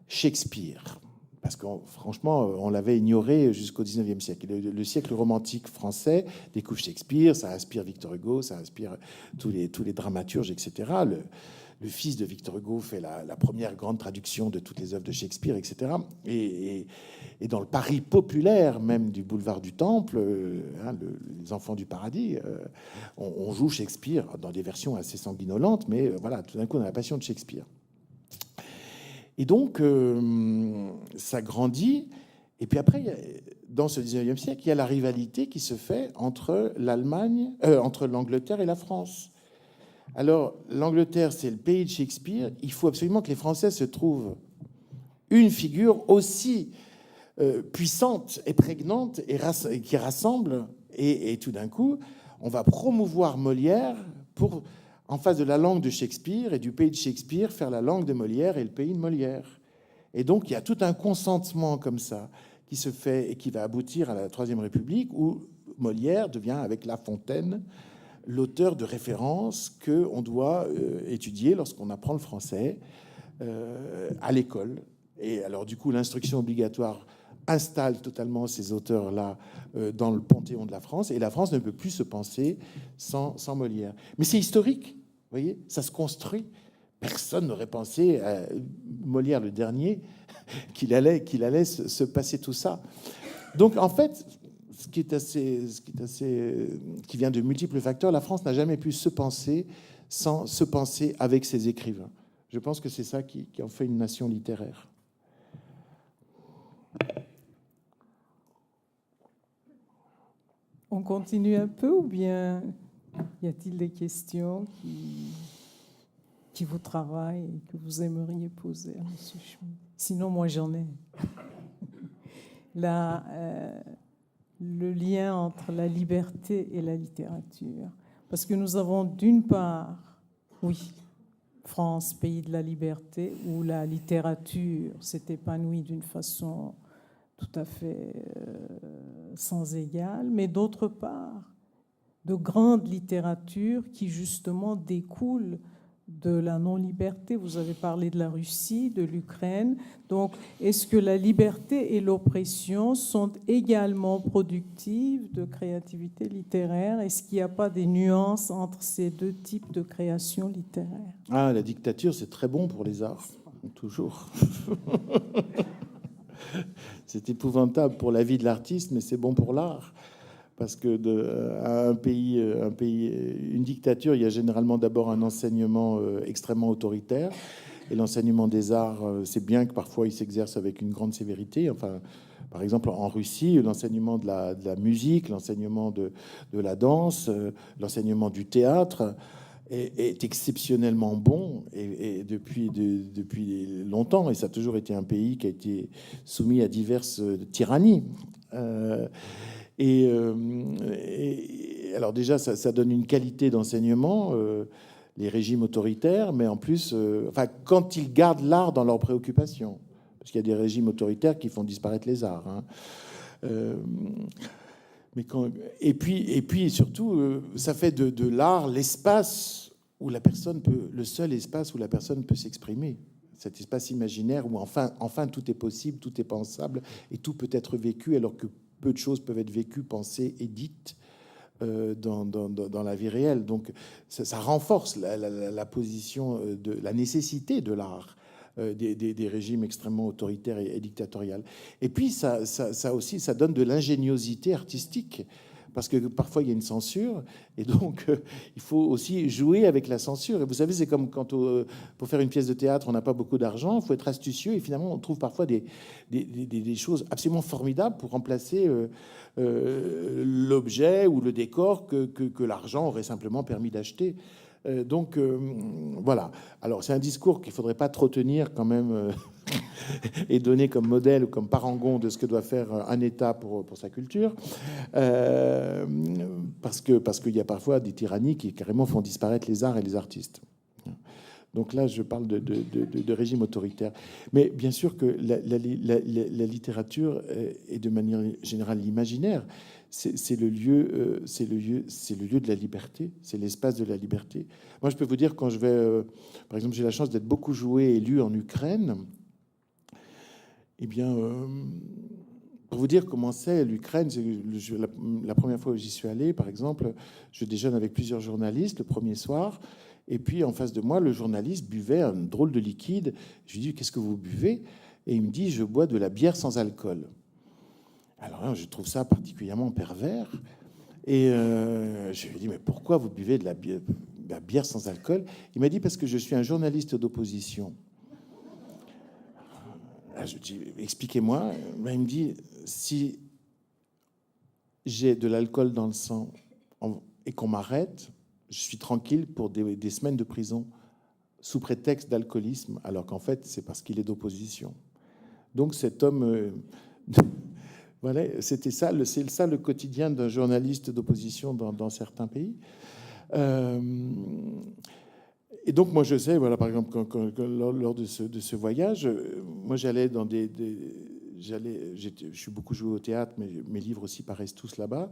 Shakespeare. Parce que franchement, on l'avait ignoré jusqu'au 19e siècle. Le siècle romantique français découvre Shakespeare, ça inspire Victor Hugo, ça inspire tous les dramaturges, etc. Le fils de Victor Hugo fait la première grande traduction de toutes les œuvres de Shakespeare, etc. Et dans le Paris populaire, même du boulevard du Temple, les Enfants du Paradis, on joue Shakespeare dans des versions assez sanguinolentes, mais voilà, tout d'un coup, on a la passion de Shakespeare. Et donc, ça grandit. Et puis après, dans ce 19e siècle, il y a la rivalité qui se fait entre l'Angleterre et la France. Alors, l'Angleterre, c'est le pays de Shakespeare. Il faut absolument que les Français se trouvent une figure aussi puissante et prégnante et qui rassemble. Et tout d'un coup, on va promouvoir Molière pour, en face de la langue de Shakespeare et du pays de Shakespeare, faire la langue de Molière et le pays de Molière. Et donc, il y a tout un consentement comme ça qui se fait et qui va aboutir à la Troisième République où Molière devient, avec La Fontaine, l'auteur de référence qu'on doit étudier lorsqu'on apprend le français à l'école. Et alors, du coup, l'instruction obligatoire installe totalement ces auteurs-là dans le panthéon de la France, et la France ne peut plus se penser sans Molière. Mais c'est historique, vous voyez, ça se construit. Personne n'aurait pensé, Molière le dernier, qu'il allait se passer tout ça. Donc, en fait, qui vient de multiples facteurs, la France n'a jamais pu se penser sans se penser avec ses écrivains. Je pense que c'est ça qui en fait une nation littéraire. On continue un peu ou bien y a-t-il des questions qui vous travaillent et que vous aimeriez poser à M. Schmitt? Sinon, moi, j'en ai. Le lien entre la liberté et la littérature. Parce que nous avons d'une part, oui, France, pays de la liberté, où la littérature s'est épanouie d'une façon tout à fait sans égale, mais d'autre part, de grandes littératures qui justement découlent de la non-liberté. Vous avez parlé de la Russie, de l'Ukraine. Donc, est-ce que la liberté et l'oppression sont également productives de créativité littéraire? Est-ce qu'il n'y a pas des nuances entre ces deux types de création littéraire? Ah, la dictature, c'est très bon pour les arts, toujours. C'est épouvantable pour la vie de l'artiste, mais c'est bon pour l'art. Parce que une dictature, il y a généralement d'abord un enseignement extrêmement autoritaire. Et l'enseignement des arts, c'est bien que parfois il s'exerce avec une grande sévérité. Enfin, par exemple, en Russie, l'enseignement de la musique, l'enseignement de la danse, l'enseignement du théâtre est exceptionnellement bon et depuis longtemps. Et ça a toujours été un pays qui a été soumis à diverses tyrannies. Et alors déjà, ça donne une qualité d'enseignement, les régimes autoritaires, mais en plus, enfin, quand ils gardent l'art dans leurs préoccupations, parce qu'il y a des régimes autoritaires qui font disparaître les arts. Hein. Et puis surtout, ça fait de l'art l'espace où la personne peut, le seul espace où la personne peut s'exprimer. Cet espace imaginaire où enfin tout est possible, tout est pensable et tout peut être vécu, alors que peu de choses peuvent être vécues, pensées et dites dans la vie réelle. Donc ça renforce la position de la nécessité de l'art des régimes extrêmement autoritaires et dictatoriaux. Et puis ça aussi, ça donne de l'ingéniosité artistique. Parce que parfois il y a une censure, et donc il faut aussi jouer avec la censure. Et vous savez, c'est comme quand pour faire une pièce de théâtre, on n'a pas beaucoup d'argent, il faut être astucieux, et finalement on trouve parfois des choses absolument formidables pour remplacer l'objet ou le décor que l'argent aurait simplement permis d'acheter. Donc voilà. Alors c'est un discours qu'il ne faudrait pas trop tenir quand même et donner comme modèle ou comme parangon de ce que doit faire un État pour sa culture, parce qu'il y a parfois des tyrannies qui carrément font disparaître les arts et les artistes. Donc là, je parle de régime autoritaire. Mais bien sûr que la littérature et de manière générale l'imaginaire, c'est le lieu de la liberté, c'est l'espace de la liberté. Moi, je peux vous dire, quand je vais, par exemple, j'ai la chance d'être beaucoup joué et lu en Ukraine. Eh bien, pour vous dire comment c'est l'Ukraine, la première fois où j'y suis allé, par exemple, je déjeune avec plusieurs journalistes le premier soir. Et puis, en face de moi, le journaliste buvait un drôle de liquide. Je lui dis, qu'est-ce que vous buvez? Et il me dit, je bois de la bière sans alcool. Alors là, je trouve ça particulièrement pervers. Et je lui ai dit, mais pourquoi vous buvez de la bière sans alcool? Il m'a dit, parce que je suis un journaliste d'opposition. Alors, je dis, expliquez-moi. Il me dit, si j'ai de l'alcool dans le sang et qu'on m'arrête, je suis tranquille pour des semaines de prison sous prétexte d'alcoolisme, alors qu'en fait, c'est parce qu'il est d'opposition. Donc cet homme, voilà, c'est ça le quotidien d'un journaliste d'opposition dans certains pays. Et donc moi je sais, voilà, par exemple, lors de ce voyage, moi j'allais dans je suis beaucoup joué au théâtre, mais mes livres aussi paraissent tous là-bas.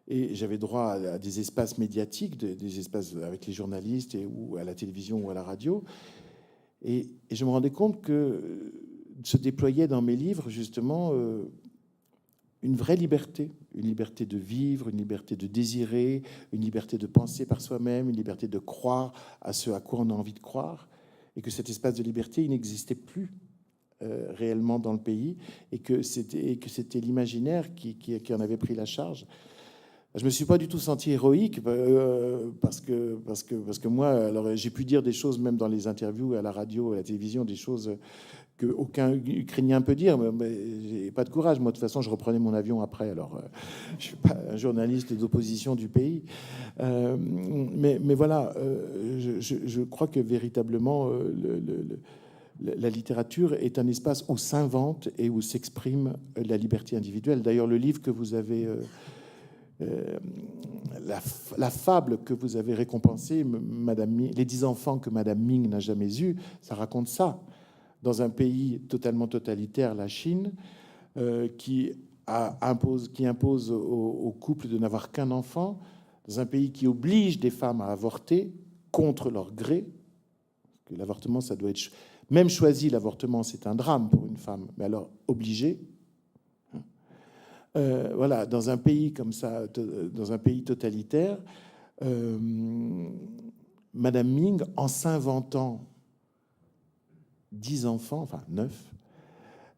Et j'avais droit à des espaces médiatiques, des espaces avec les journalistes ou à la télévision ou à la radio. Et je me rendais compte que se déployait dans mes livres justement une vraie liberté. Une liberté de vivre, une liberté de désirer, une liberté de penser par soi-même, une liberté de croire à ce à quoi on a envie de croire. Et que cet espace de liberté, il n'existait plus réellement dans le pays. Et que c'était l'imaginaire qui en avait pris la charge. Je me suis pas du tout senti héroïque parce que moi, alors j'ai pu dire des choses même dans les interviews à la radio, à la télévision, des choses que aucun Ukrainien peut dire. Mais j'ai pas de courage. Moi, de toute façon, je reprenais mon avion après. Alors, je suis pas un journaliste d'opposition du pays. Mais voilà, je crois que véritablement la littérature est un espace où s'invente et où s'exprime la liberté individuelle. D'ailleurs, le livre que vous avez la fable que vous avez récompensée, Madame les 10 enfants que Madame Ming n'a jamais eus, ça raconte ça. Dans un pays totalement totalitaire, la Chine, qui impose aux couples de n'avoir qu'un enfant, dans un pays qui oblige des femmes à avorter contre leur gré, Que l'avortement, ça doit être... Même choisi, l'avortement, c'est un drame pour une femme. Mais alors, obligé. Voilà, dans un pays comme ça, dans un pays totalitaire, Madame Ming, en s'inventant 10 enfants, enfin 9,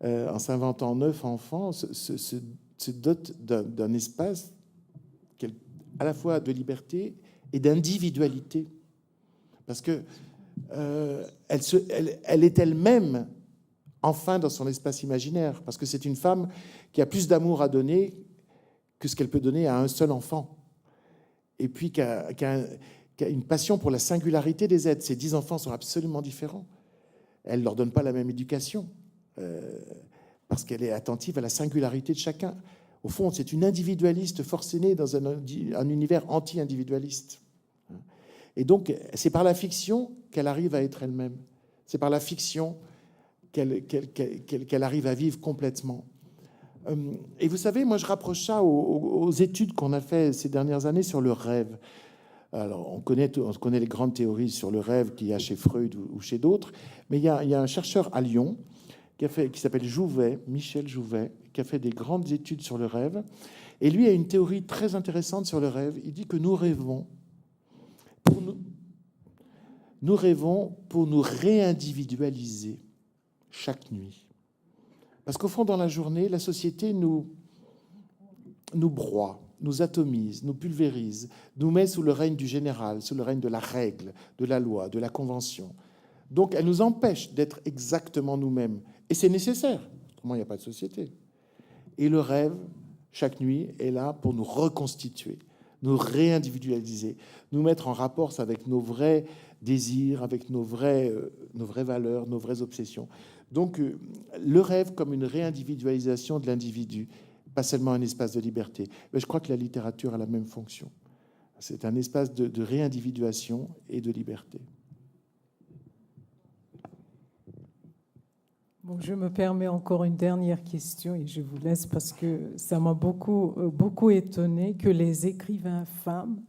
en s'inventant 9 enfants, se dote d'un espace à la fois de liberté et d'individualité. Parce que elle est elle-même enfin dans son espace imaginaire, parce que c'est une femme qui a plus d'amour à donner que ce qu'elle peut donner à un seul enfant. Et puis qui a une passion pour la singularité des êtres. Ces 10 enfants sont absolument différents. Elle ne leur donne pas la même éducation, parce qu'elle est attentive à la singularité de chacun. Au fond, c'est une individualiste forcenée dans un univers anti-individualiste. Et donc, c'est par la fiction qu'elle arrive à être elle-même. C'est par la fiction qu'elle arrive à vivre complètement. Et vous savez, moi, je rapproche ça aux études qu'on a fait ces dernières années sur le rêve. Alors, on connaît les grandes théories sur le rêve qu'il y a chez Freud ou chez d'autres, mais il y a un chercheur à Lyon qui s'appelle Jouvet, Michel Jouvet, qui a fait des grandes études sur le rêve. Et lui a une théorie très intéressante sur le rêve. Il dit que nous rêvons pour nous réindividualiser chaque nuit. Parce qu'au fond, dans la journée, la société nous broie, nous atomise, nous pulvérise, nous met sous le règne du général, sous le règne de la règle, de la loi, de la convention. Donc, elle nous empêche d'être exactement nous-mêmes. Et c'est nécessaire. Autrement, il n'y a pas de société. Et le rêve, chaque nuit, est là pour nous reconstituer, nous réindividualiser, nous mettre en rapport avec nos vrais désirs, avec nos vraies valeurs, nos vraies obsessions. Donc, le rêve comme une réindividualisation de l'individu, pas seulement un espace de liberté. Mais je crois que la littérature a la même fonction. C'est un espace de réindividuation et de liberté. Bon, je me permets encore une dernière question et je vous laisse parce que ça m'a beaucoup étonné que les écrivains femmes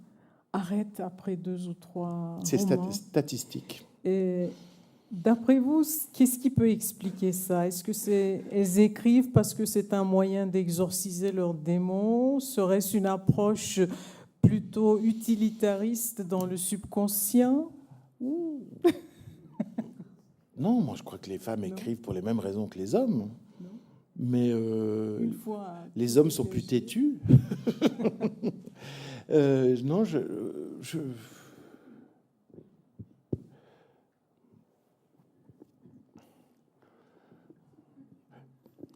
arrêtent après 2 ou 3 C'est romans. statistique. Et d'après vous, qu'est-ce qui peut expliquer ça? Est-ce que elles écrivent parce que c'est un moyen d'exorciser leurs démons? Serait-ce une approche plutôt utilitariste dans le subconscient? Non, moi je crois que les femmes écrivent pour les mêmes raisons que les hommes. Non. Mais les hommes sont plus têtus. Non,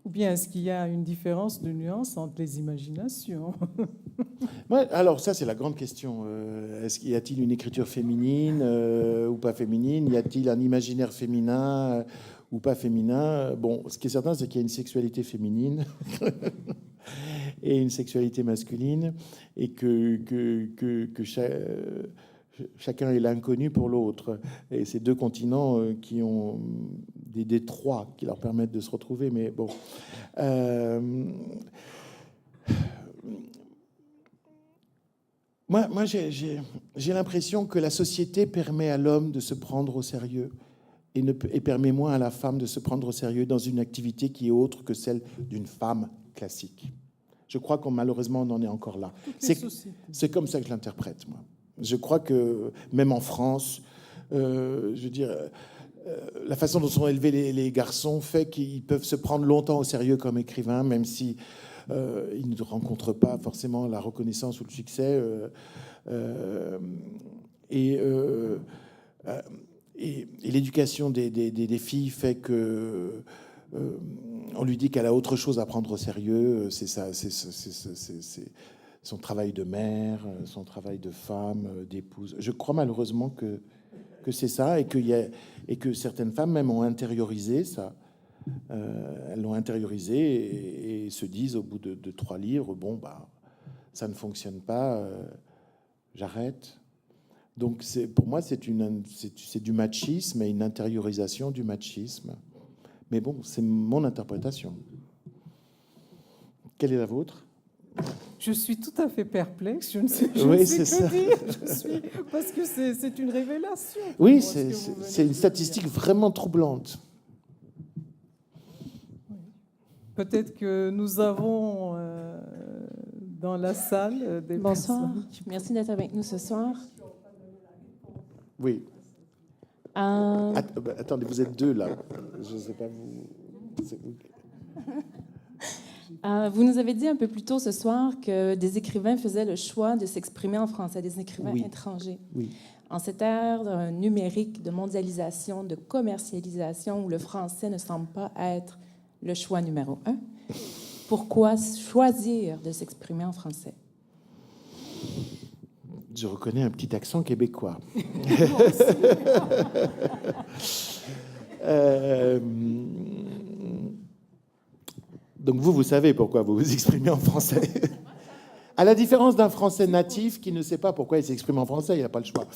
Ou bien est-ce qu'il y a une différence de nuance entre les imaginations? Ouais, alors ça, c'est la grande question. Y a-t-il une écriture féminine ou pas féminine? Y a-t-il un imaginaire féminin ou pas féminin? Bon, ce qui est certain, c'est qu'il y a une sexualité féminine et une sexualité masculine, et que chacun est l'inconnu pour l'autre. Et ces 2 continents qui ont des détroits qui leur permettent de se retrouver. Mais bon... Moi j'ai l'impression que la société permet à l'homme de se prendre au sérieux et permet moins à la femme de se prendre au sérieux dans une activité qui est autre que celle d'une femme classique. Je crois qu'on malheureusement on en est encore là. C'est comme ça que je l'interprète, moi. Je crois que même en France, je veux dire, la façon dont sont élevés les garçons fait qu'ils peuvent se prendre longtemps au sérieux comme écrivains, même si ils ne rencontrent pas forcément la reconnaissance ou le succès. Et l'éducation des filles fait que on lui dit qu'elle a autre chose à prendre au sérieux. C'est ça, c'est son travail de mère, son travail de femme, d'épouse. Je crois malheureusement que c'est ça, et que certaines femmes même ont intériorisé ça. Elles l'ont intériorisé et se disent au bout de 3 livres, bon, bah, ça ne fonctionne pas, j'arrête. Donc pour moi, c'est du machisme et une intériorisation du machisme. Mais bon, c'est mon interprétation. Quelle est la vôtre ? Je suis tout à fait perplexe. Je ne sais, Oui, ne sais c'est que ça. dire. Parce que c'est une révélation. Oui, Moi, ce que vous venez c'est de une dire. statistique vraiment troublante. Peut-être que nous avons dans la salle des Bonsoir, personnes qui... merci d'être avec nous ce soir. Oui. Euh, Attendez, vous êtes deux là. Je ne sais pas, vous... vous nous avez dit un peu plus tôt ce soir que des écrivains faisaient le choix de s'exprimer en français, des écrivains Oui. étrangers. Oui. En cette ère numérique, de mondialisation, de commercialisation, où le français ne semble pas être le choix numéro un, pourquoi choisir de s'exprimer en français? Je reconnais un petit accent québécois. Donc vous savez pourquoi vous vous exprimez en français. À la différence d'un français natif qui ne sait pas pourquoi il s'exprime en français, il n'a pas le choix.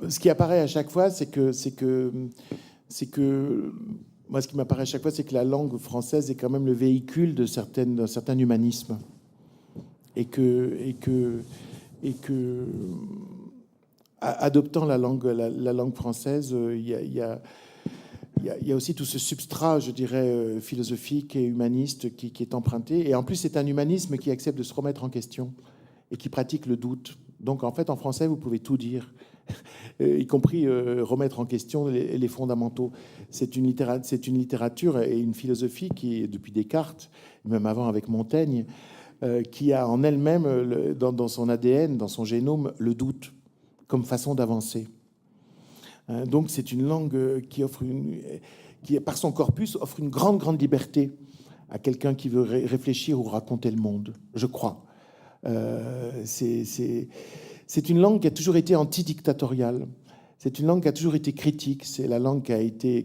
Ce qui apparaît à chaque fois, c'est que moi, ce qui m'apparaît à chaque fois, c'est que la langue française est quand même le véhicule d'un certain humanisme, et que adoptant la langue française, il y a aussi tout ce substrat, je dirais, philosophique et humaniste qui est emprunté. Et en plus, c'est un humanisme qui accepte de se remettre en question et qui pratique le doute. Donc, en fait, en français, vous pouvez tout dire, y compris remettre en question les fondamentaux. C'est une littérature et une philosophie qui, depuis Descartes, même avant avec Montaigne, qui a en elle-même, dans son ADN, dans son génome, le doute comme façon d'avancer. Donc c'est une langue qui, par son corpus, offre une grande liberté à quelqu'un qui veut réfléchir ou raconter le monde, je crois. C'est une langue qui a toujours été antidictatoriale. C'est une langue qui a toujours été critique. C'est la langue qui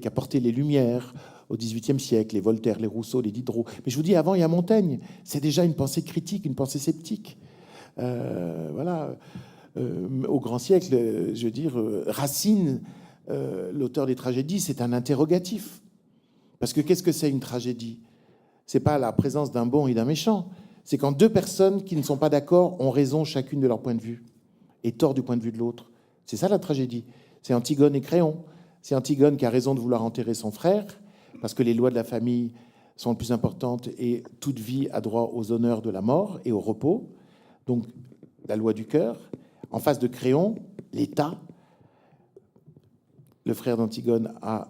a porté les Lumières au XVIIIe siècle, les Voltaire, les Rousseau, les Diderot. Mais je vous dis, avant, il y a Montaigne. C'est déjà une pensée critique, une pensée sceptique. Voilà. Au grand siècle, je veux dire, Racine, l'auteur des tragédies, c'est un interrogatif. Parce que qu'est-ce que c'est une tragédie? C'est pas la présence d'un bon et d'un méchant. C'est quand deux personnes qui ne sont pas d'accord ont raison chacune de leur point de vue et tort du point de vue de l'autre. C'est ça la tragédie. C'est Antigone et Créon. C'est Antigone qui a raison de vouloir enterrer son frère parce que les lois de la famille sont les plus importantes et toute vie a droit aux honneurs de la mort et au repos. Donc, la loi du cœur. En face de Créon, l'État. Le frère d'Antigone a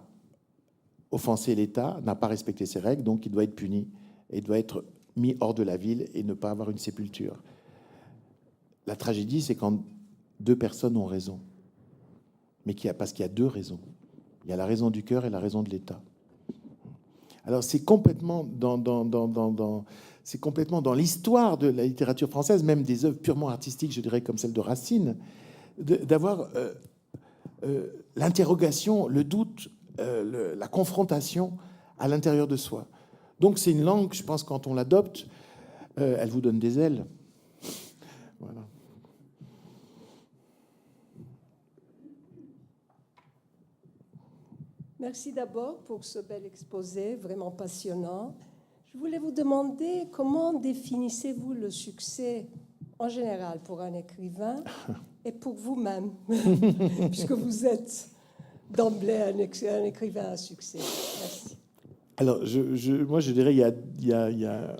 offensé l'État, n'a pas respecté ses règles, donc il doit être puni et doit être mis hors de la ville et ne pas avoir une sépulture. La tragédie, c'est quand deux personnes ont raison, mais parce qu'il y a deux raisons. Il y a la raison du cœur et la raison de l'État. Alors c'est complètement c'est complètement dans l'histoire de la littérature française, même des œuvres purement artistiques, je dirais, comme celle de Racine, d'avoir l'interrogation, le doute, la confrontation à l'intérieur de soi. Donc c'est une langue, je pense, quand on l'adopte, elle vous donne des ailes. Voilà. Merci d'abord pour ce bel exposé, vraiment passionnant. Je voulais vous demander comment définissez-vous le succès en général pour un écrivain et pour vous-même, puisque vous êtes d'emblée un écrivain à succès. Merci. Alors, moi, je dirais il y a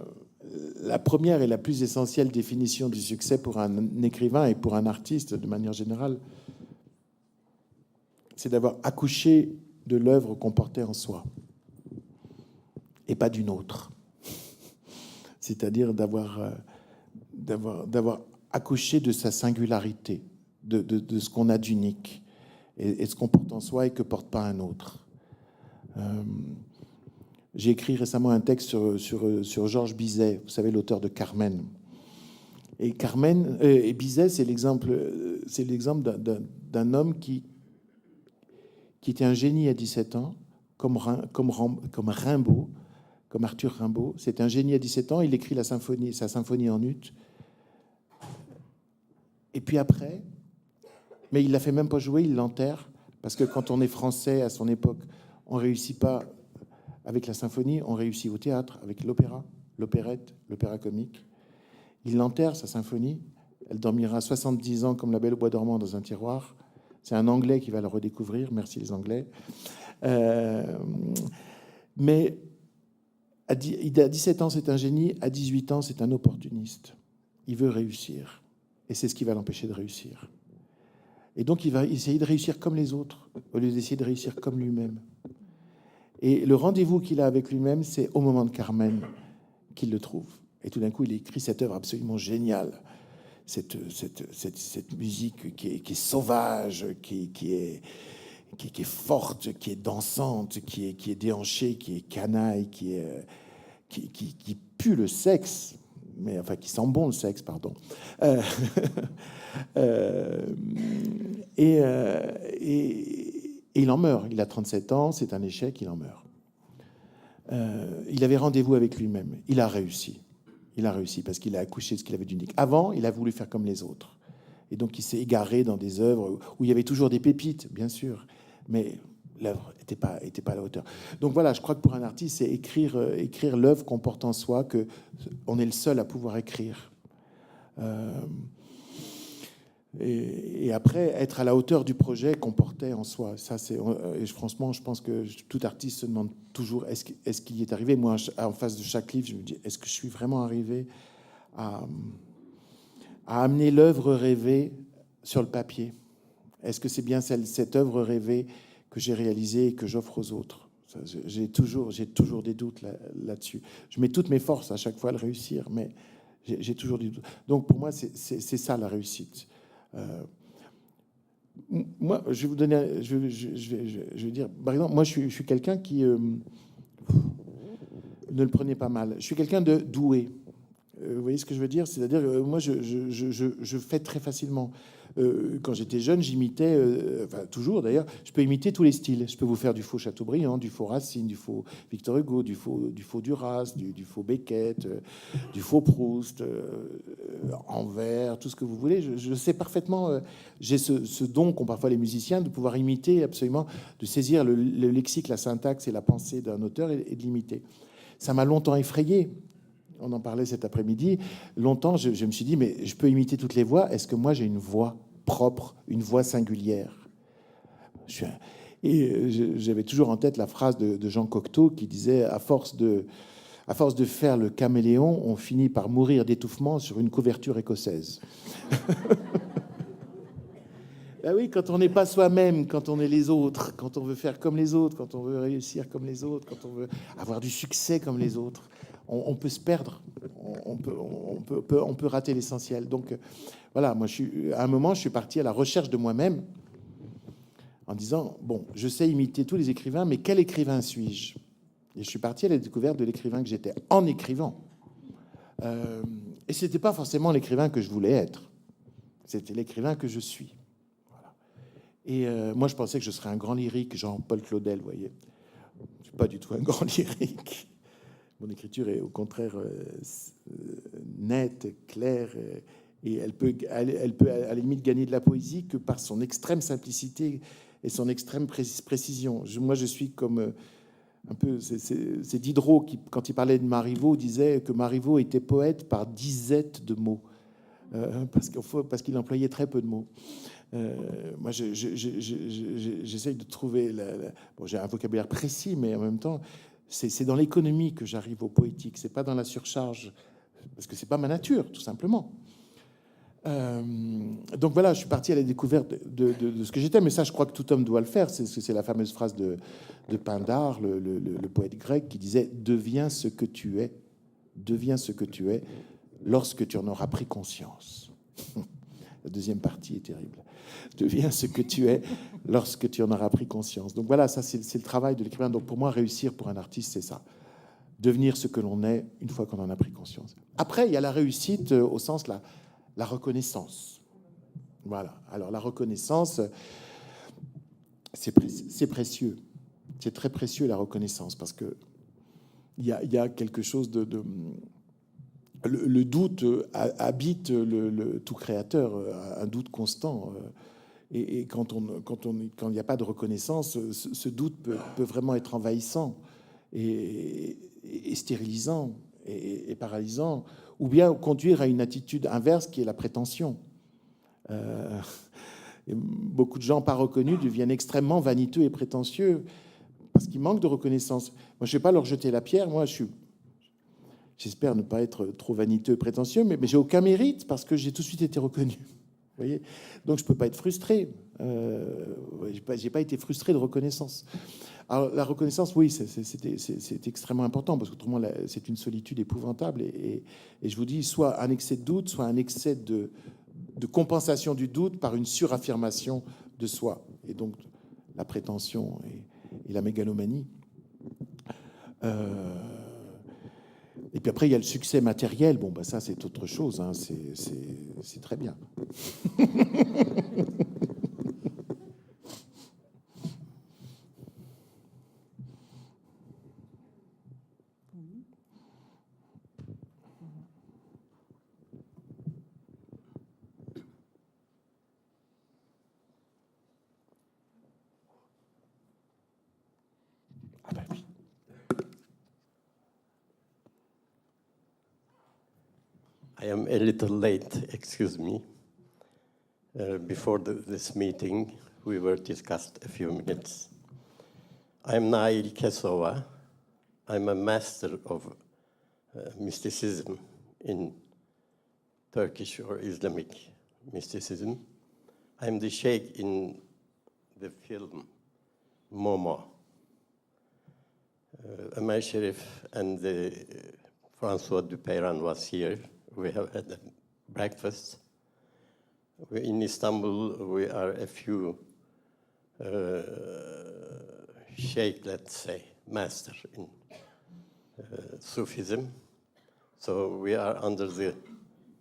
la première et la plus essentielle définition du succès pour un écrivain et pour un artiste de manière générale, c'est d'avoir accouché de l'œuvre qu'on portait en soi et pas d'une autre. C'est-à-dire d'avoir accouché de sa singularité, de ce qu'on a d'unique et ce qu'on porte en soi et que porte pas un autre. J'ai écrit récemment un texte sur Georges Bizet, vous savez, l'auteur de Carmen. Et Carmen et Bizet, c'est l'exemple d'un homme qui était un génie à 17 ans, comme Rimbaud, comme Arthur Rimbaud. C'est un génie à 17 ans, il écrit sa symphonie en ut. Et puis après, mais il ne la fait même pas jouer, il l'enterre, parce que quand on est français à son époque, on ne réussit pas Avec la symphonie, on réussit au théâtre, avec l'opéra, l'opérette, l'opéra comique. Il l'enterre, sa symphonie. Elle dormira 70 ans comme la Belle au bois dormant dans un tiroir. C'est un Anglais qui va le redécouvrir. Merci les Anglais. Mais à 17 ans, c'est un génie. À 18 ans, c'est un opportuniste. Il veut réussir. Et c'est ce qui va l'empêcher de réussir. Et donc, il va essayer de réussir comme les autres, au lieu d'essayer de réussir comme lui-même. Et le rendez-vous qu'il a avec lui-même, c'est au moment de Carmen qu'il le trouve. Et tout d'un coup, il écrit cette œuvre absolument géniale. Cette musique qui est sauvage, qui est forte, qui est dansante, qui est déhanchée, qui est canaille, qui pue le sexe, mais enfin qui sent bon le sexe, pardon. Et il en meurt. Il a 37 ans, c'est un échec, il en meurt. Il avait rendez-vous avec lui-même. Il a réussi. Il a réussi parce qu'il a accouché de ce qu'il avait d'unique. Avant, il a voulu faire comme les autres. Et donc, il s'est égaré dans des œuvres où il y avait toujours des pépites, bien sûr, mais l'œuvre n'était pas à la hauteur. Donc voilà, je crois que pour un artiste, c'est écrire l'œuvre qu'on porte en soi, que on est le seul à pouvoir écrire. Et après, être à la hauteur du projet qu'on portait en soi. Ça, et franchement, je pense que tout artiste se demande toujours est-ce qu'il y est arrivé. Moi, en face de chaque livre, je me dis est-ce que je suis vraiment arrivé à amener l'œuvre rêvée sur le papier? Est-ce que c'est bien cette œuvre rêvée que j'ai réalisée et que j'offre aux autres? J'ai toujours des doutes là-dessus. Je mets toutes mes forces à chaque fois à le réussir, mais j'ai toujours des doutes. Donc pour moi, c'est ça la réussite. Moi, je vais vous donner, je vais dire, par exemple, moi, je suis quelqu'un qui ne le prenez pas mal. Je suis quelqu'un de doué. Vous voyez ce que je veux dire? C'est-à-dire, moi, je fais très facilement. Quand j'étais jeune, j'imitais, enfin toujours d'ailleurs, je peux imiter tous les styles. Je peux vous faire du faux Chateaubriand, du faux Racine, du faux Victor Hugo, du faux Duras, du faux Beckett, du faux Proust, Anvers, tout ce que vous voulez. Je sais parfaitement, j'ai ce don qu'ont parfois les musiciens de pouvoir imiter absolument, de saisir le lexique, la syntaxe et la pensée d'un auteur et de l'imiter. Ça m'a longtemps effrayé. On en parlait cet après-midi. Longtemps, je me suis dit, mais je peux imiter toutes les voix. Est-ce que moi, j'ai une voix propre, une voix singulière? Et j'avais toujours en tête la phrase de Jean Cocteau qui disait, à force de faire le caméléon, on finit par mourir d'étouffement sur une couverture écossaise. Ben oui, quand on n'est pas soi-même, quand on est les autres, quand on veut faire comme les autres, quand on veut réussir comme les autres, quand on veut avoir du succès comme les autres, on peut se perdre, on peut rater l'essentiel. Donc voilà, moi, à un moment, je suis parti à la recherche de moi-même en disant, bon, je sais imiter tous les écrivains, mais quel écrivain suis-je? Et je suis parti à la découverte de l'écrivain que j'étais en écrivant. Et c'était pas forcément l'écrivain que je voulais être, c'était l'écrivain que je suis. Voilà. Et moi, je pensais que je serais un grand lyrique, genre Paul Claudel, vous voyez. Je suis pas du tout un grand lyrique. Mon écriture est au contraire nette, claire, et elle peut à la limite gagner de la poésie que par son extrême simplicité et son extrême précision. Moi, je suis comme un peu, c'est Diderot qui, quand il parlait de Marivaux, disait que Marivaux était poète par dizaines de mots, parce qu'il employait très peu de mots. Moi, j'essaye de trouver... Bon, j'ai un vocabulaire précis, mais en même temps, c'est dans l'économie que j'arrive au poétique. C'est pas dans la surcharge, parce que c'est pas ma nature, tout simplement. Donc voilà, je suis parti à la découverte de ce que j'étais, mais ça, je crois que tout homme doit le faire. C'est la fameuse phrase de Pindare, le poète grec, qui disait « Deviens ce que tu es, deviens ce que tu es lorsque tu en auras pris conscience. » La deuxième partie est terrible. Deviens ce que tu es lorsque tu en auras pris conscience. Donc voilà, ça c'est le travail de l'écrivain. Donc pour moi, réussir pour un artiste, c'est ça. Devenir ce que l'on est une fois qu'on en a pris conscience. Après, il y a la réussite au sens la reconnaissance. Voilà. Alors la reconnaissance, c'est précieux. C'est très précieux la reconnaissance parce que il y a quelque chose le doute habite tout créateur, un doute constant. Et quand il n'y a pas de reconnaissance, ce doute peut vraiment être envahissant. et stérilisant et paralysant, ou bien conduire à une attitude inverse qui est la prétention. Et beaucoup de gens pas reconnus deviennent extrêmement vaniteux et prétentieux parce qu'ils manquent de reconnaissance. Moi, je ne vais pas leur jeter la pierre. Moi, j'espère ne pas être trop vaniteux et prétentieux, mais j'ai aucun mérite parce que j'ai tout de suite été reconnu. Vous voyez, donc je peux pas être frustré. J'ai pas été frustré de reconnaissance. Alors la reconnaissance, oui, c'est extrêmement important parce qu'autrement c'est une solitude épouvantable. Et je vous dis, soit un excès de doute, soit un excès de compensation du doute par une suraffirmation de soi. Et donc la prétention et la mégalomanie. Et puis après, il y a le succès matériel. Bon, bah ça, c'est autre chose. Hein. C'est très bien. Ah bah oui. I am a little late, excuse me. Before this meeting, we were discussed a few minutes. I'm Nail Kesova. I'm a master of mysticism in Turkish or Islamic mysticism. I'm the sheikh in the film Momo. Ömer Sherif and François Dupeyran was here. We have had a breakfast. In Istanbul, we are a few sheikh, let's say, master in Sufism. So we are under the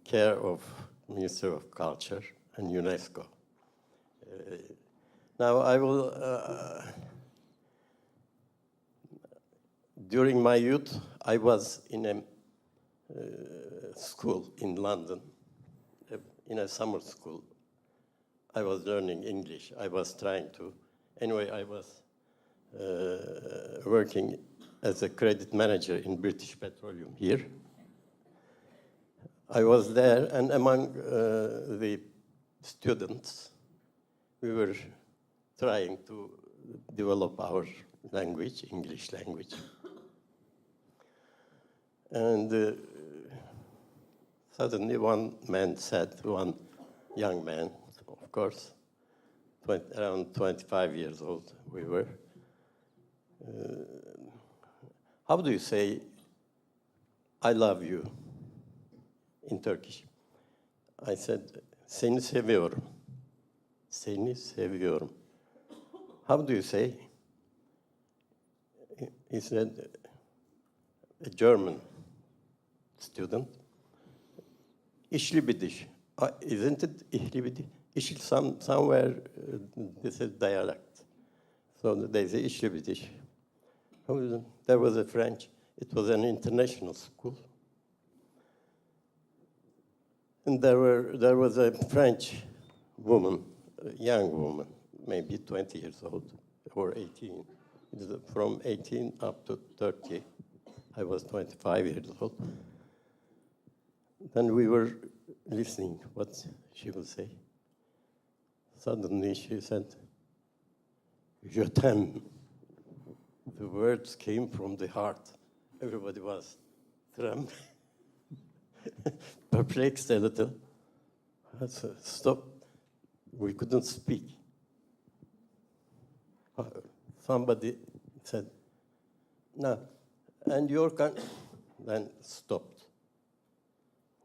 care of Ministry of Culture and UNESCO. Now I will, during my youth, I was in a school in London, in a summer school. I was learning English. I was trying to, anyway, I was working as a credit manager in British Petroleum here. I was there, and among the students, we were trying to develop our language, English language. And suddenly one young man, of course, around 25 years old we were. How do you say, I love you in Turkish? I said, seni seviyorum. Seni seviyorum. How do you say? He said, a German student. İşlibidiş. Isn't it İşlibidi? İşil somewhere, this is dialect. So they say İşlibidiş. There was a French, it was an international school. And there was a French woman, a young woman, maybe 20 years old, or 18. From 18 up to 30. I was 25 years old. Then we were listening what she would say. Suddenly she said, Je t'aime. The words came from the heart. Everybody was trembling, perplexed a little. I said, stop. We couldn't speak. Somebody said, no, and your then stopped.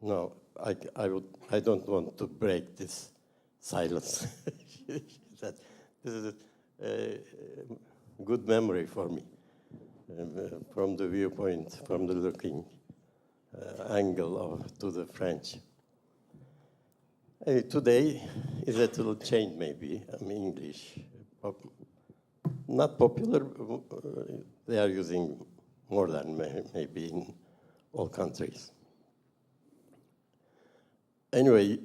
No, I don't want to break this silence. She said, this is a good memory for me, from the viewpoint, from the looking angle to the French. Today is a little change, maybe. English, not popular. They are using more than maybe in all countries. Anyway,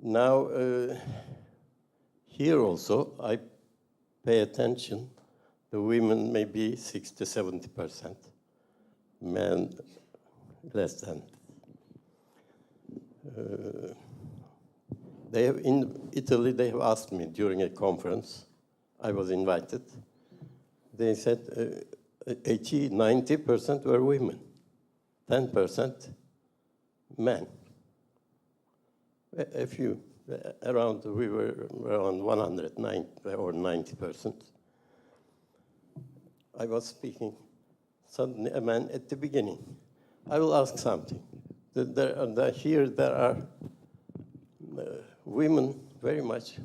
now here also I pay attention The women maybe 60-70%, men less than. In Italy, they have asked me during a conference, I was invited, they said 80-90% were women, 10% men. A few, we were around 109 or 90%. I was speaking, suddenly a man at the beginning. I will ask something. Here there are women very much.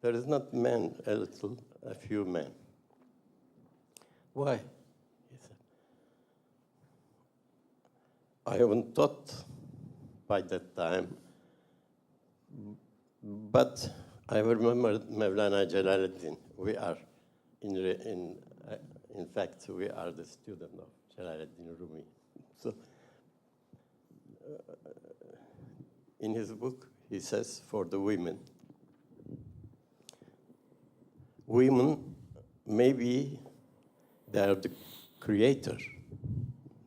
There is not men, a few men. Why? He said, I haven't thought by that time, but I remember Mevlana Jalaluddin. We are, in fact, we are the student of Jalaluddin Rumi. So, in his book, he says, for the women, maybe they are the creator,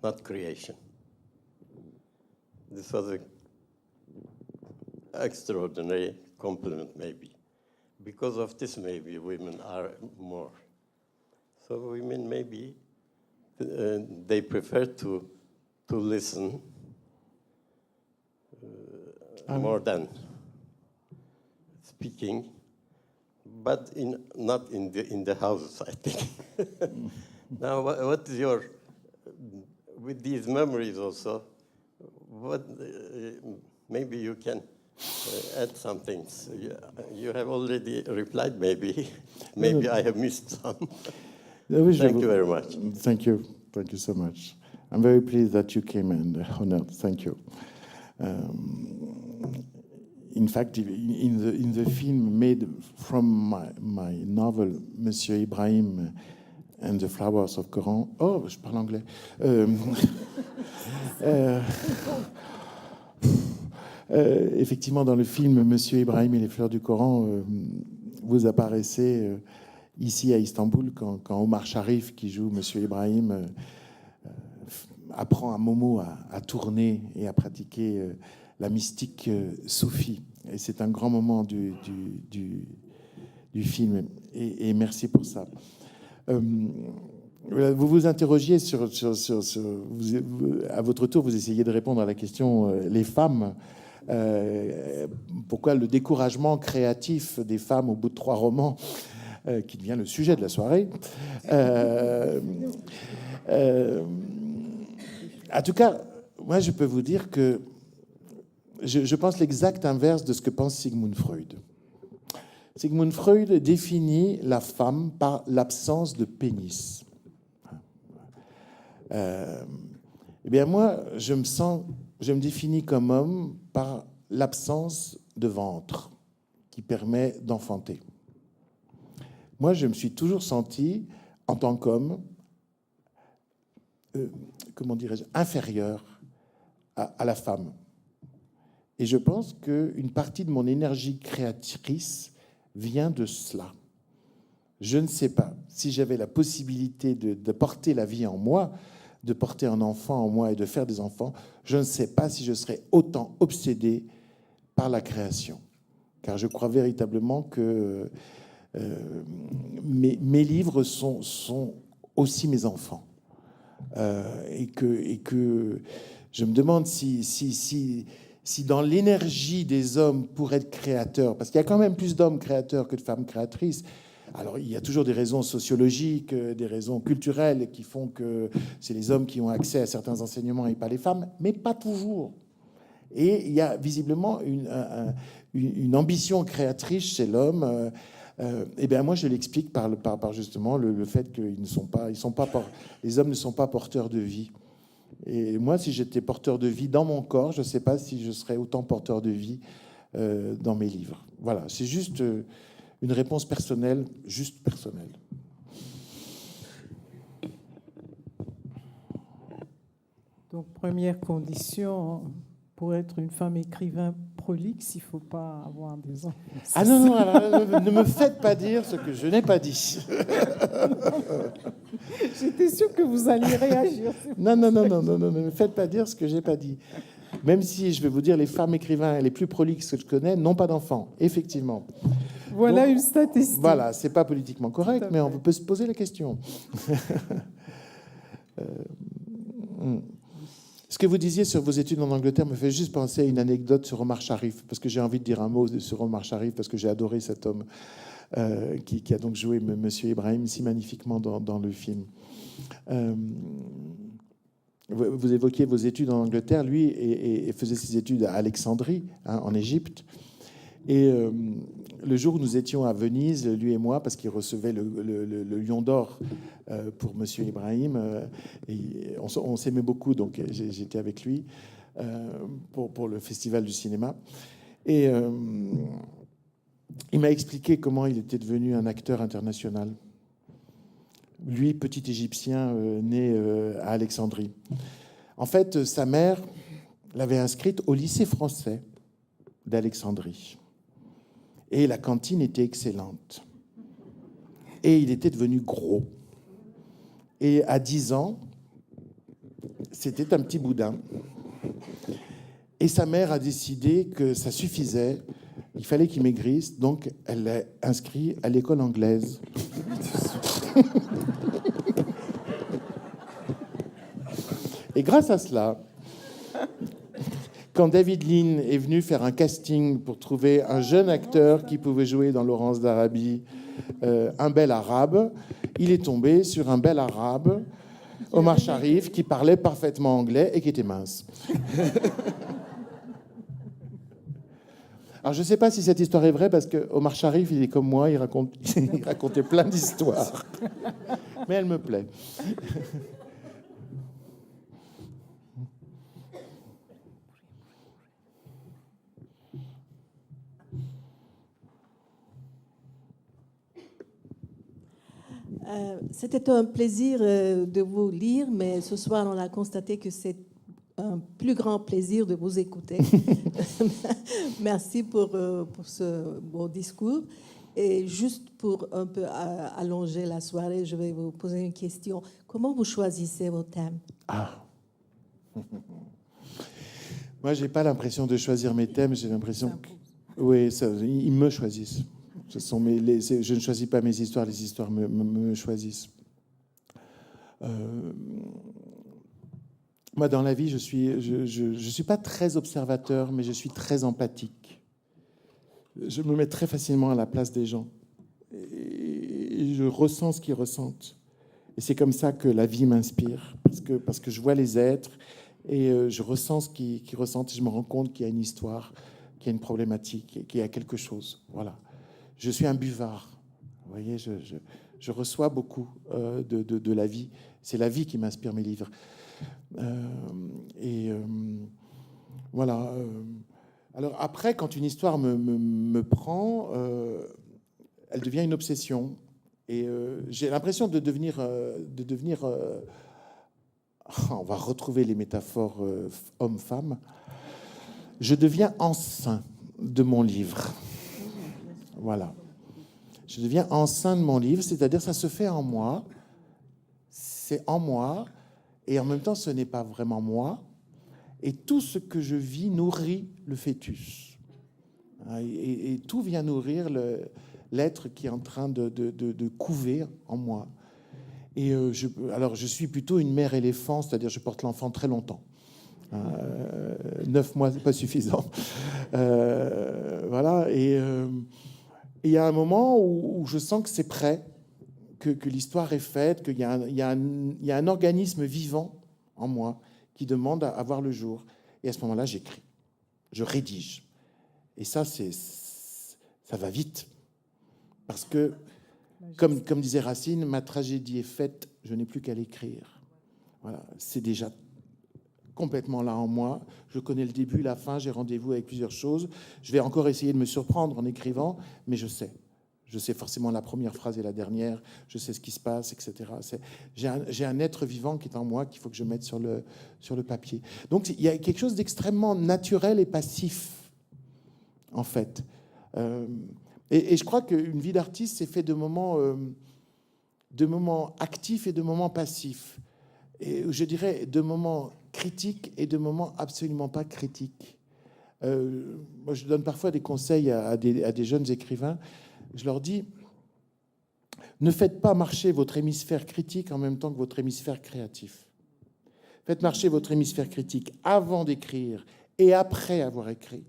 not creation. This was an extraordinary compliment, maybe. Because of this, maybe women are more. So women, maybe, they prefer to listen more than speaking, but not in the houses, I think. Now, what is with these memories also, maybe you can add some things. You have already replied, maybe. Maybe I have missed some. Thank you very much. Thank you. Thank you so much. I'm very pleased that you came and honored. Thank you. In fact, in the film made from my novel, Monsieur Ibrahim and the Flowers of Coran. Oh, je parle anglais. Effectivement, dans le film Monsieur Ibrahim et les Fleurs du Coran, vous apparaissez ici à Istanbul quand Omar Sharif, qui joue Monsieur Ibrahim, apprend à Momo à tourner et à pratiquer la mystique soufie. Et c'est un grand moment du film. Et merci pour ça. Vous vous interrogiez à votre tour, vous essayez de répondre à la question les femmes. Pourquoi le découragement créatif des femmes au bout de 3 romans, qui devient le sujet de la soirée. En tout cas, moi, je peux vous dire que je pense l'exact inverse de ce que pense Sigmund Freud. Sigmund Freud définit la femme par l'absence de pénis. Eh bien, moi, je me définis comme homme par l'absence de ventre qui permet d'enfanter. Moi, je me suis toujours senti, en tant qu'homme, comment dirais-je, inférieur à la femme. Et je pense qu'une partie de mon énergie créatrice vient de cela. Je ne sais pas si j'avais la possibilité de porter la vie en moi, de porter un enfant en moi et de faire des enfants, je ne sais pas si je serais autant obsédé par la création. Car je crois véritablement que mes livres sont aussi mes enfants. Et que je me demande si dans l'énergie des hommes pour être créateurs, parce qu'il y a quand même plus d'hommes créateurs que de femmes créatrices. Alors, il y a toujours des raisons sociologiques, des raisons culturelles qui font que c'est les hommes qui ont accès à certains enseignements et pas les femmes, mais pas toujours. Et il y a visiblement une ambition créatrice chez l'homme. Eh bien, moi, je l'explique par justement le fait que les hommes ne sont pas porteurs de vie. Et moi, si j'étais porteur de vie dans mon corps, je ne sais pas si je serais autant porteur de vie dans mes livres. Voilà, c'est juste une réponse personnelle, juste personnelle. Donc, première condition pour être une femme écrivain prolixe, il ne faut pas avoir des enfants. Ah non, non, alors, ne me faites pas dire ce que je n'ai pas dit. J'étais sûre que vous alliez réagir. Non, non, non, non, non, non, ne me faites pas dire ce que je n'ai pas dit. Même si, je vais vous dire, les femmes écrivains les plus prolixes que je connais n'ont pas d'enfants, effectivement. Voilà Donc, une statistique. Voilà, c'est pas politiquement correct, mais on peut se poser la question. Ce que vous disiez sur vos études en Angleterre me fait juste penser à une anecdote sur Omar Sharif, parce que j'ai envie de dire un mot sur Omar Sharif, parce que j'ai adoré cet homme qui a donc joué Monsieur Ibrahim si magnifiquement dans le film. Vous évoquiez vos études en Angleterre. Lui et faisait ses études à Alexandrie, en Égypte. Et le jour où nous étions à Venise, lui et moi, parce qu'il recevait le Lion d'Or pour Monsieur Ibrahim, et on s'aimait beaucoup, donc j'étais avec lui pour le Festival du cinéma. Et il m'a expliqué comment il était devenu un acteur international. Lui, petit Égyptien né à Alexandrie. En fait, sa mère l'avait inscrite au lycée français d'Alexandrie. Et la cantine était excellente. Et il était devenu gros. Et à 10 ans, c'était un petit boudin. Et sa mère a décidé que ça suffisait, il fallait qu'il maigrisse, donc elle l'a inscrit à l'école anglaise. Et grâce à cela, quand David Lean est venu faire un casting pour trouver un jeune acteur qui pouvait jouer dans Laurence d'Arabie, un bel arabe, il est tombé sur un bel arabe, Omar Sharif, qui parlait parfaitement anglais et qui était mince. Alors je ne sais pas si cette histoire est vraie, parce que Omar Sharif, il est comme moi, il racontait plein d'histoires. Mais elle me plaît. C'était un plaisir de vous lire, mais ce soir, on a constaté que c'est un plus grand plaisir de vous écouter. Merci pour ce beau discours. Et juste pour un peu allonger la soirée, je vais vous poser une question. Comment vous choisissez vos thèmes? Moi, j'ai pas l'impression de choisir mes thèmes. J'ai l'impression que... Oui, ils me choisissent. Je ne choisis pas mes histoires, les histoires me choisissent. Moi, dans la vie, je suis pas très observateur, mais je suis très empathique. Je me mets très facilement à la place des gens. Et je ressens ce qu'ils ressentent. Et c'est comme ça que la vie m'inspire, parce que je vois les êtres et je ressens ce qu'ils ressentent. Et je me rends compte qu'il y a une histoire, qu'il y a une problématique, qu'il y a quelque chose. Voilà. Je suis un buvard. Vous voyez, je reçois beaucoup de la vie. C'est la vie qui m'inspire mes livres. Voilà. Alors après, quand une histoire me prend, elle devient une obsession. Et j'ai l'impression de devenir on va retrouver les métaphores homme-femme. Je deviens enceint de mon livre. Voilà. Je deviens enceint de mon livre, c'est-à-dire ça se fait en moi. C'est en moi. Et en même temps, ce n'est pas vraiment moi. Et tout ce que je vis nourrit le fœtus. Et tout vient nourrir l'être qui est en train de couver en moi. Et alors, je suis plutôt une mère éléphant, c'est-à-dire je porte l'enfant très longtemps. 9 mois, c'est pas suffisant. Voilà. Et il y a un moment où je sens que c'est prêt, que l'histoire est faite, qu'il y a un organisme vivant en moi qui demande à voir le jour. Et à ce moment-là, j'écris, je rédige. Et ça va vite. Parce que, comme disait Racine, ma tragédie est faite, je n'ai plus qu'à l'écrire. Voilà, c'est déjà complètement là en moi. Je connais le début, la fin, j'ai rendez-vous avec plusieurs choses. Je vais encore essayer de me surprendre en écrivant, mais je sais. Je sais forcément la première phrase et la dernière, je sais ce qui se passe, etc. J'ai un être vivant qui est en moi qu'il faut que je mette sur le papier. Donc il y a quelque chose d'extrêmement naturel et passif, en fait. Et je crois qu'une vie d'artiste, c'est fait de moments actifs et de moments passifs. Et je dirais de moments critiques et de moments absolument pas critiques. Moi, je donne parfois des conseils à des jeunes écrivains. Je leur dis, ne faites pas marcher votre hémisphère critique en même temps que votre hémisphère créatif. Faites marcher votre hémisphère critique avant d'écrire et après avoir écrit.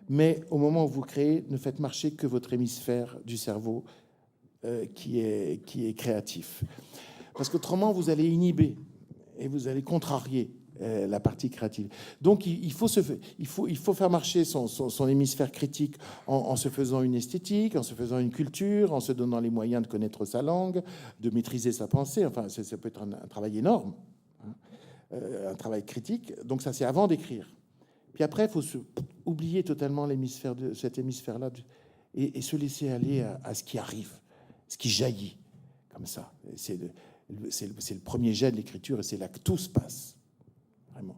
Mais au moment où vous créez, ne faites marcher que votre hémisphère du cerveau qui est créatif. Parce qu'autrement, vous allez inhiber et vous allez contrarier la partie créative. Donc, il faut faire marcher son hémisphère critique en se faisant une esthétique, en se faisant une culture, en se donnant les moyens de connaître sa langue, de maîtriser sa pensée. Enfin, ça peut être un travail énorme, hein, un travail critique. Donc, ça, c'est avant d'écrire. Puis après, il faut oublier totalement cet hémisphère-là et se laisser aller à ce qui arrive, ce qui jaillit, comme ça. C'est le premier jet de l'écriture et c'est là que tout se passe. Vraiment.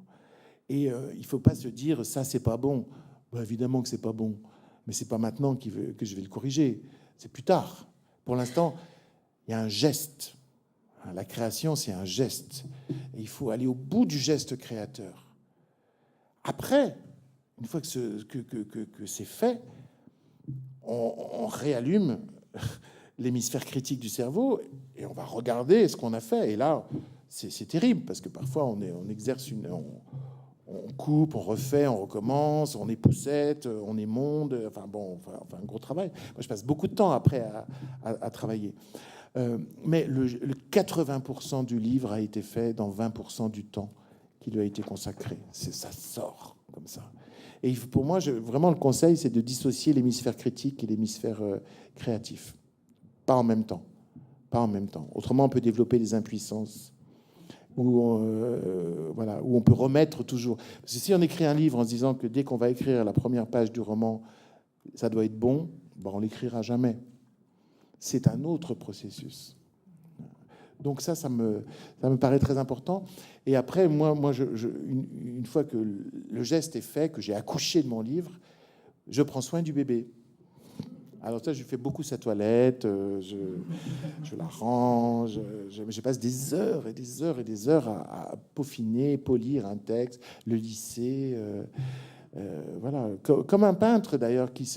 Et il ne faut pas se dire ça c'est pas bon. Ben, évidemment que c'est pas bon, mais c'est pas maintenant que je vais le corriger. C'est plus tard. Pour l'instant, il y a un geste. La création, c'est un geste. Et il faut aller au bout du geste créateur. Après, une fois que c'est fait, on réallume l'hémisphère critique du cerveau et on va regarder ce qu'on a fait. Et là, c'est terrible parce que parfois on exerce on coupe, on refait, on recommence, on époussette, on émonde. Enfin bon, enfin un gros travail. Moi, je passe beaucoup de temps après à travailler. Mais le 80% du livre a été fait dans 20% du temps qui lui a été consacré. Ça sort comme ça. Et pour moi, vraiment, le conseil, c'est de dissocier l'hémisphère critique et l'hémisphère créatif. Pas en même temps. Pas en même temps. Autrement, on peut développer des impuissances où on peut remettre toujours. Parce que si on écrit un livre en se disant que dès qu'on va écrire la première page du roman, ça doit être bon, ben on l'écrira jamais. C'est un autre processus. Donc ça me paraît très important. Et après, moi une fois que le geste est fait, que j'ai accouché de mon livre, je prends soin du bébé. Alors ça, je fais beaucoup sa toilette, je la range, je passe des heures et des heures et des heures à peaufiner, polir un texte, le lisser, voilà. Comme un peintre d'ailleurs qui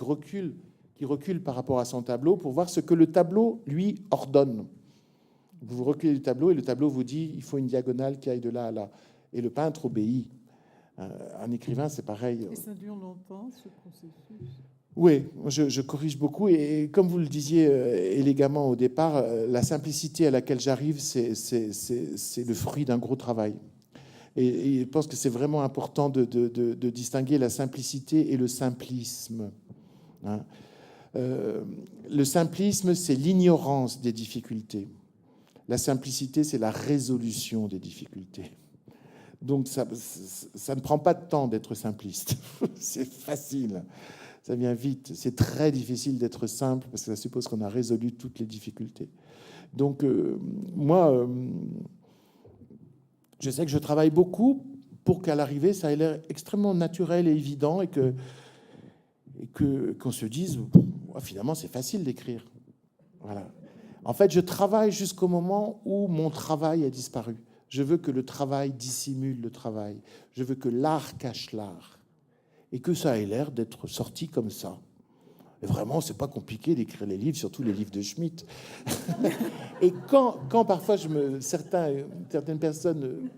recule par rapport à son tableau pour voir ce que le tableau lui ordonne. Vous reculez le tableau et le tableau vous dit il faut une diagonale qui aille de là à là. Et le peintre obéit. Un écrivain, c'est pareil. Et ça dure longtemps, ce processus? Oui, je corrige beaucoup. Et comme vous le disiez élégamment au départ, la simplicité à laquelle j'arrive, c'est le fruit d'un gros travail. Et je pense que c'est vraiment important de distinguer la simplicité et le simplisme. Hein. Le simplisme, c'est l'ignorance des difficultés. La simplicité, c'est la résolution des difficultés. Donc, ça ne prend pas de temps d'être simpliste. C'est facile. Ça vient vite. C'est très difficile d'être simple parce que ça suppose qu'on a résolu toutes les difficultés. Donc, moi, je sais que je travaille beaucoup pour qu'à l'arrivée, ça ait l'air extrêmement naturel et évident et qu'on se dise, finalement, c'est facile d'écrire. Voilà. En fait, je travaille jusqu'au moment où mon travail a disparu. Je veux que le travail dissimule le travail. Je veux que l'art cache l'art. Et que ça ait l'air d'être sorti comme ça. Et vraiment, c'est pas compliqué d'écrire les livres, surtout les livres de Schmitt. Et quand parfois certaines personnes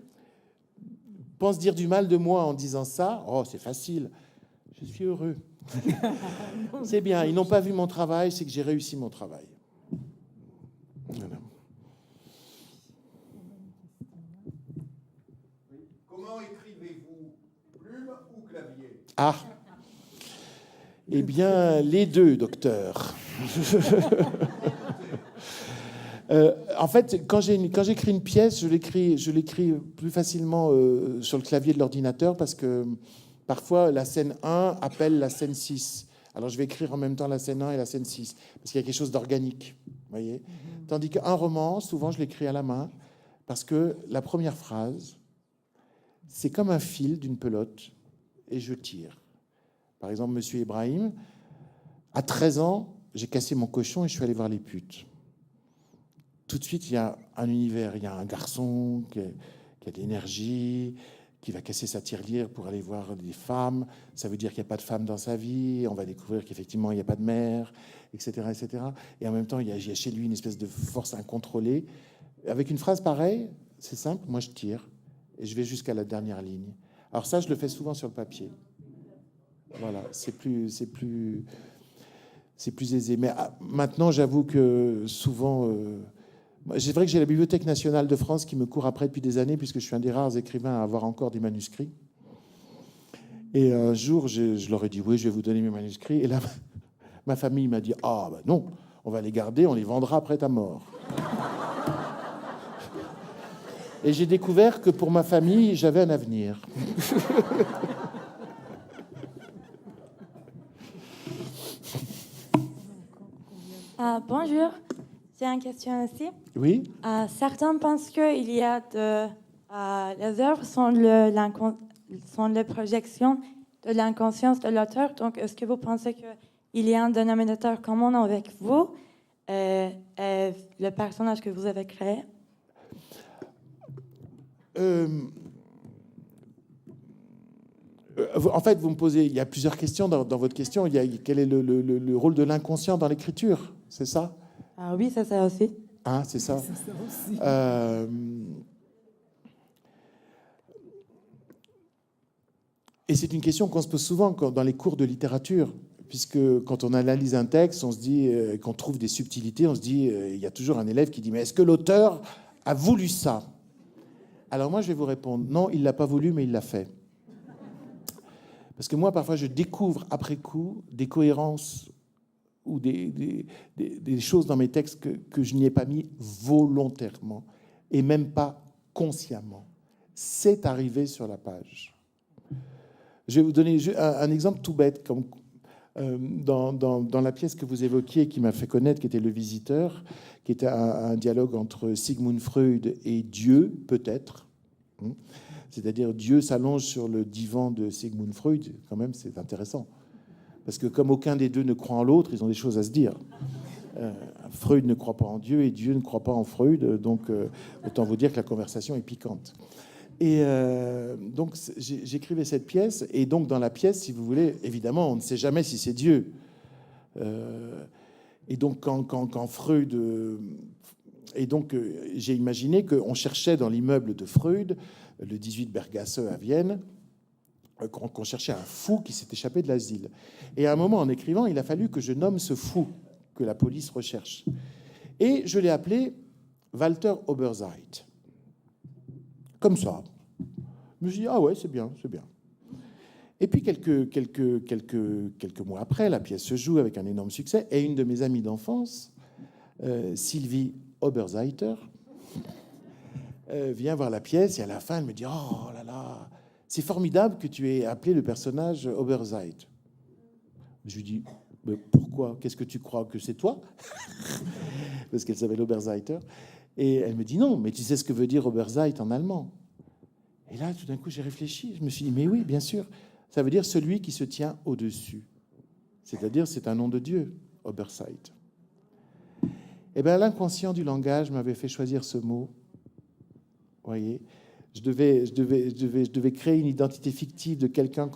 pensent dire du mal de moi en disant ça, oh, c'est facile, je suis heureux. C'est bien, ils n'ont pas vu mon travail, c'est que j'ai réussi mon travail. Voilà. Comment écrivez-vous, plume ou clavier? Ah, eh bien, les deux, docteur. En fait, quand j'écris une pièce, je l'écris plus facilement sur le clavier de l'ordinateur parce que parfois, la scène 1 appelle la scène 6. Alors, je vais écrire en même temps la scène 1 et la scène 6, parce qu'il y a quelque chose d'organique, vous voyez. Tandis qu'un roman, souvent, je l'écris à la main, parce que la première phrase, c'est comme un fil d'une pelote, et je tire. Par exemple, Monsieur Ibrahim, à 13 ans, j'ai cassé mon cochon et je suis allé voir les putes. Tout de suite, il y a un univers, il y a un garçon qui a de l'énergie, qui va casser sa tirelire pour aller voir des femmes. Ça veut dire qu'il n'y a pas de femme dans sa vie. On va découvrir qu'effectivement, il n'y a pas de mère, etc., etc. Et en même temps, il y a chez lui une espèce de force incontrôlée. Avec une phrase pareille, c'est simple, moi je tire et je vais jusqu'à la dernière ligne. Alors ça, je le fais souvent sur le papier. Voilà, c'est plus aisé. Mais maintenant, j'avoue que souvent... c'est vrai que j'ai la Bibliothèque nationale de France qui me court après depuis des années, puisque je suis un des rares écrivains à avoir encore des manuscrits. Et un jour, je leur ai dit, oui, je vais vous donner mes manuscrits. Et là, ma famille m'a dit, ah, ben non, on va les garder, on les vendra après ta mort. Et j'ai découvert que pour ma famille, j'avais un avenir. Bonjour, j'ai une question aussi. Oui. Certains pensent qu'il y a les œuvres sont les projections de l'inconscience de l'auteur. Donc, est-ce que vous pensez qu'il y a un dénominateur commun avec vous et le personnage que vous avez créé? En fait, vous me posez, il y a plusieurs questions dans votre question. Quel est le rôle de l'inconscient dans l'écriture? C'est ça? Oui, c'est ça aussi. Ah, c'est ça. C'est ça aussi. Et c'est une question qu'on se pose souvent dans les cours de littérature, puisque quand on analyse un texte, on se dit, qu'on trouve des subtilités, on se dit, il y a toujours un élève qui dit, mais est-ce que l'auteur a voulu ça? Alors moi, je vais vous répondre, non, il ne l'a pas voulu, mais il l'a fait. Parce que moi, parfois, je découvre après coup des cohérences ou des choses dans mes textes que je n'y ai pas mis volontairement et même pas consciemment. C'est arrivé sur la page. Je vais vous donner un exemple tout bête, comme dans la pièce que vous évoquiez, qui m'a fait connaître, qui était Le Visiteur, qui était un dialogue entre Sigmund Freud et Dieu, peut-être. C'est-à-dire Dieu s'allonge sur le divan de Sigmund Freud, quand même, c'est intéressant. Parce que comme aucun des deux ne croit en l'autre, ils ont des choses à se dire. Freud ne croit pas en Dieu et Dieu ne croit pas en Freud, donc autant vous dire que la conversation est piquante. Et donc j'écrivais cette pièce, et donc dans la pièce, si vous voulez, évidemment, on ne sait jamais si c'est Dieu. Et donc quand Freud... Et donc j'ai imaginé qu'on cherchait dans l'immeuble de Freud, le 18 Bergasse à Vienne, qu'on cherchait un fou qui s'est échappé de l'asile. Et à un moment, en écrivant, il a fallu que je nomme ce fou que la police recherche. Et je l'ai appelé Walter Oberzeit. Comme ça. Je me suis dit, ah ouais, c'est bien, c'est bien. Et puis, quelques mois après, la pièce se joue avec un énorme succès, et une de mes amies d'enfance, Sylvie Oberzeiter, vient voir la pièce, et à la fin, elle me dit, oh là là, c'est formidable que tu aies appelé le personnage Oberzeit. Je lui dis, mais pourquoi? Qu'est-ce que tu crois que c'est toi? Parce qu'elle s'appelle Oberzeiter. Et elle me dit, non, mais tu sais ce que veut dire Oberzeit en allemand? Et là, tout d'un coup, j'ai réfléchi. Je me suis dit, mais oui, bien sûr. Ça veut dire celui qui se tient au-dessus. C'est-à-dire, c'est un nom de Dieu, Oberzeit. Eh bien, l'inconscient du langage m'avait fait choisir ce mot. Vous voyez, je devais créer une identité fictive de quelqu'un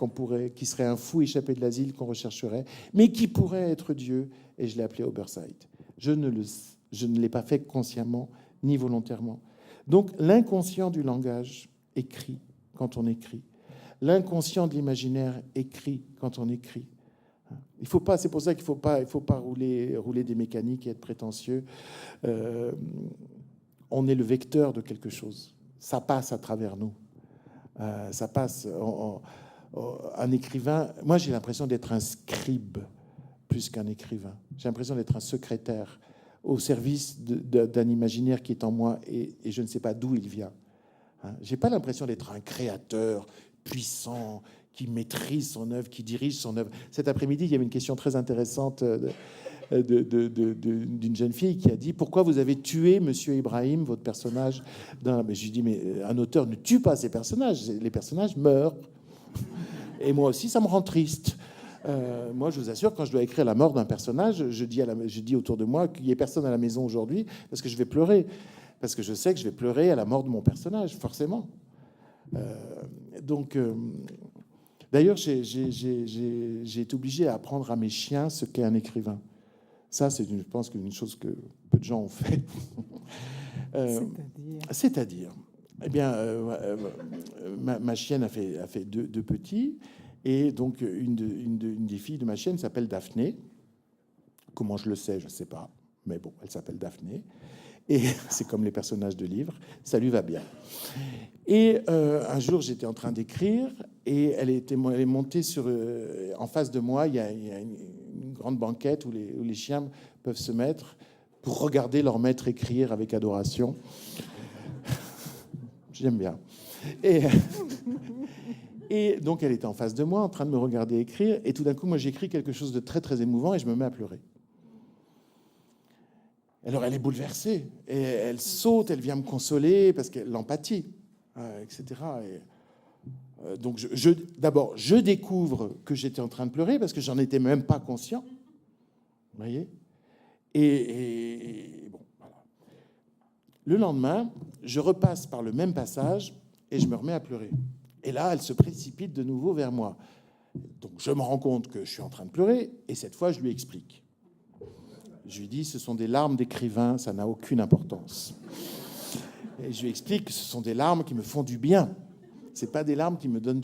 qui serait un fou échappé de l'asile qu'on rechercherait, mais qui pourrait être Dieu, et je l'ai appelé Oberzeit. Je ne l'ai pas fait consciemment ni volontairement. Donc, l'inconscient du langage écrit quand on écrit. L'inconscient de l'imaginaire écrit quand on écrit. Il faut pas, c'est pour ça qu'il faut pas rouler des mécaniques et être prétentieux. On est le vecteur de quelque chose. Ça passe à travers nous. Ça passe. Un écrivain. Moi, j'ai l'impression d'être un scribe plus qu'un écrivain. J'ai l'impression d'être un secrétaire au service d'un imaginaire qui est en moi et je ne sais pas d'où il vient. J'ai pas l'impression d'être un créateur puissant qui maîtrise son œuvre, qui dirige son œuvre. Cet après-midi, il y avait une question très intéressante d'une jeune fille qui a dit « Pourquoi vous avez tué Monsieur Ibrahim, votre personnage ?» Mais je lui dis « Mais un auteur ne tue pas ses personnages, les personnages meurent. » Et moi aussi, ça me rend triste. Moi, je vous assure, quand je dois écrire la mort d'un personnage, je dis autour de moi qu'il n'y ait personne à la maison aujourd'hui parce que je vais pleurer. Parce que je sais que je vais pleurer à la mort de mon personnage, forcément. D'ailleurs, j'ai été obligé à apprendre à mes chiens ce qu'est un écrivain. Ça, je pense qu'une chose que peu de gens ont fait. C'est-à-dire, eh bien, ma chienne a fait deux petits, et donc une des filles de ma chienne s'appelle Daphné. Comment je le sais, je ne sais pas, mais bon, elle s'appelle Daphné. Et c'est comme les personnages de livres, ça lui va bien. Et un jour, j'étais en train d'écrire, et elle est montée en face de moi. Il y a une grande banquette où les chiens peuvent se mettre pour regarder leur maître écrire avec adoration. J'aime bien. Et donc, elle était en face de moi, en train de me regarder écrire, et tout d'un coup, moi, j'écris quelque chose de très, très émouvant, et je me mets à pleurer. Alors, elle est bouleversée, et elle saute, elle vient me consoler, parce qu'elle l'empathie, etc. Donc, d'abord, je découvre que j'étais en train de pleurer, parce que j'en étais même pas conscient. Vous voyez ? Et bon, voilà. Le lendemain, je repasse par le même passage, et je me remets à pleurer. Et là, elle se précipite de nouveau vers moi. Donc, je me rends compte que je suis en train de pleurer, et cette fois, je lui explique. Je lui dis, ce sont des larmes d'écrivain, ça n'a aucune importance. Et je lui explique que ce sont des larmes qui me font du bien. Ce n'est pas des larmes qui me donnent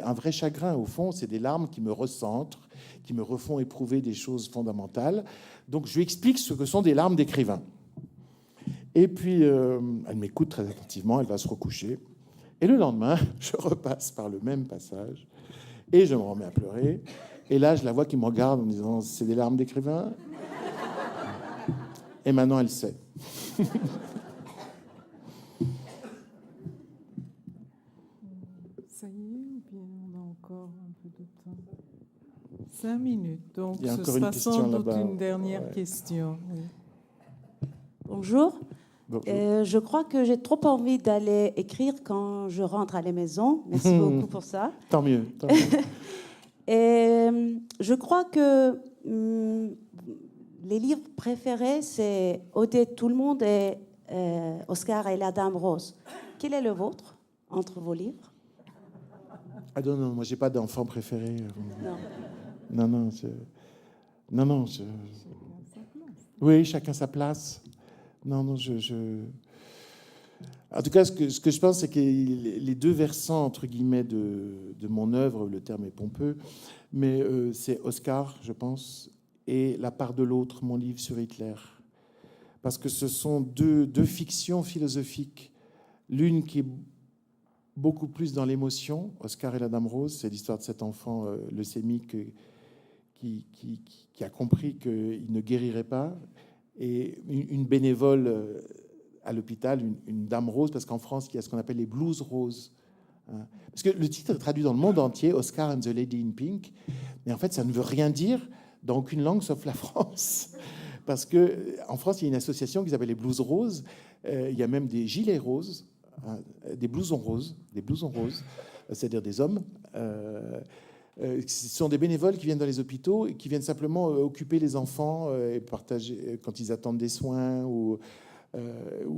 un vrai chagrin. Au fond, c'est des larmes qui me recentrent, qui me refont éprouver des choses fondamentales. Donc, je lui explique ce que sont des larmes d'écrivain. Et puis, elle m'écoute très attentivement, elle va se recoucher. Et le lendemain, je repasse par le même passage et je me remets à pleurer. Et là, je la vois qui me regarde en me disant « C'est des larmes d'écrivain ?» Et maintenant, elle sait. Ça y est, ou bien on a encore un peu de temps? 5 minutes, donc Il y a ce encore une sera question sans doute là-bas. une dernière Ouais. question. Oui. Bonjour. Bonjour. Je crois que j'ai trop envie d'aller écrire quand je rentre à la maison. Merci beaucoup pour ça. Tant mieux. Tant mieux. Et je crois que les livres préférés, c'est Odette Tout le monde et Oscar et la Dame Rose. Quel est le vôtre entre vos livres? Ah non, moi, j'ai pas d'enfant préféré. Non. Non. Oui, chacun sa place. Non, en tout cas, ce que je pense, c'est que les deux versants, entre guillemets, de mon œuvre, le terme est pompeux, mais c'est Oscar, je pense, et La part de l'autre, mon livre sur Hitler. Parce que ce sont deux fictions philosophiques. L'une qui est beaucoup plus dans l'émotion, Oscar et la Dame Rose, c'est l'histoire de cet enfant leucémique qui a compris qu'il ne guérirait pas, et une bénévole à l'hôpital, une dame rose, parce qu'en France, il y a ce qu'on appelle les blues roses. Parce que le titre est traduit dans le monde entier, Oscar and the Lady in Pink, mais en fait, ça ne veut rien dire dans aucune langue sauf la France. Parce qu'en France, il y a une association qui s'appelle les blues roses. Il y a même des gilets roses, des blousons roses, c'est-à-dire des hommes. Ce sont des bénévoles qui viennent dans les hôpitaux et qui viennent simplement occuper les enfants et partager quand ils attendent des soins ou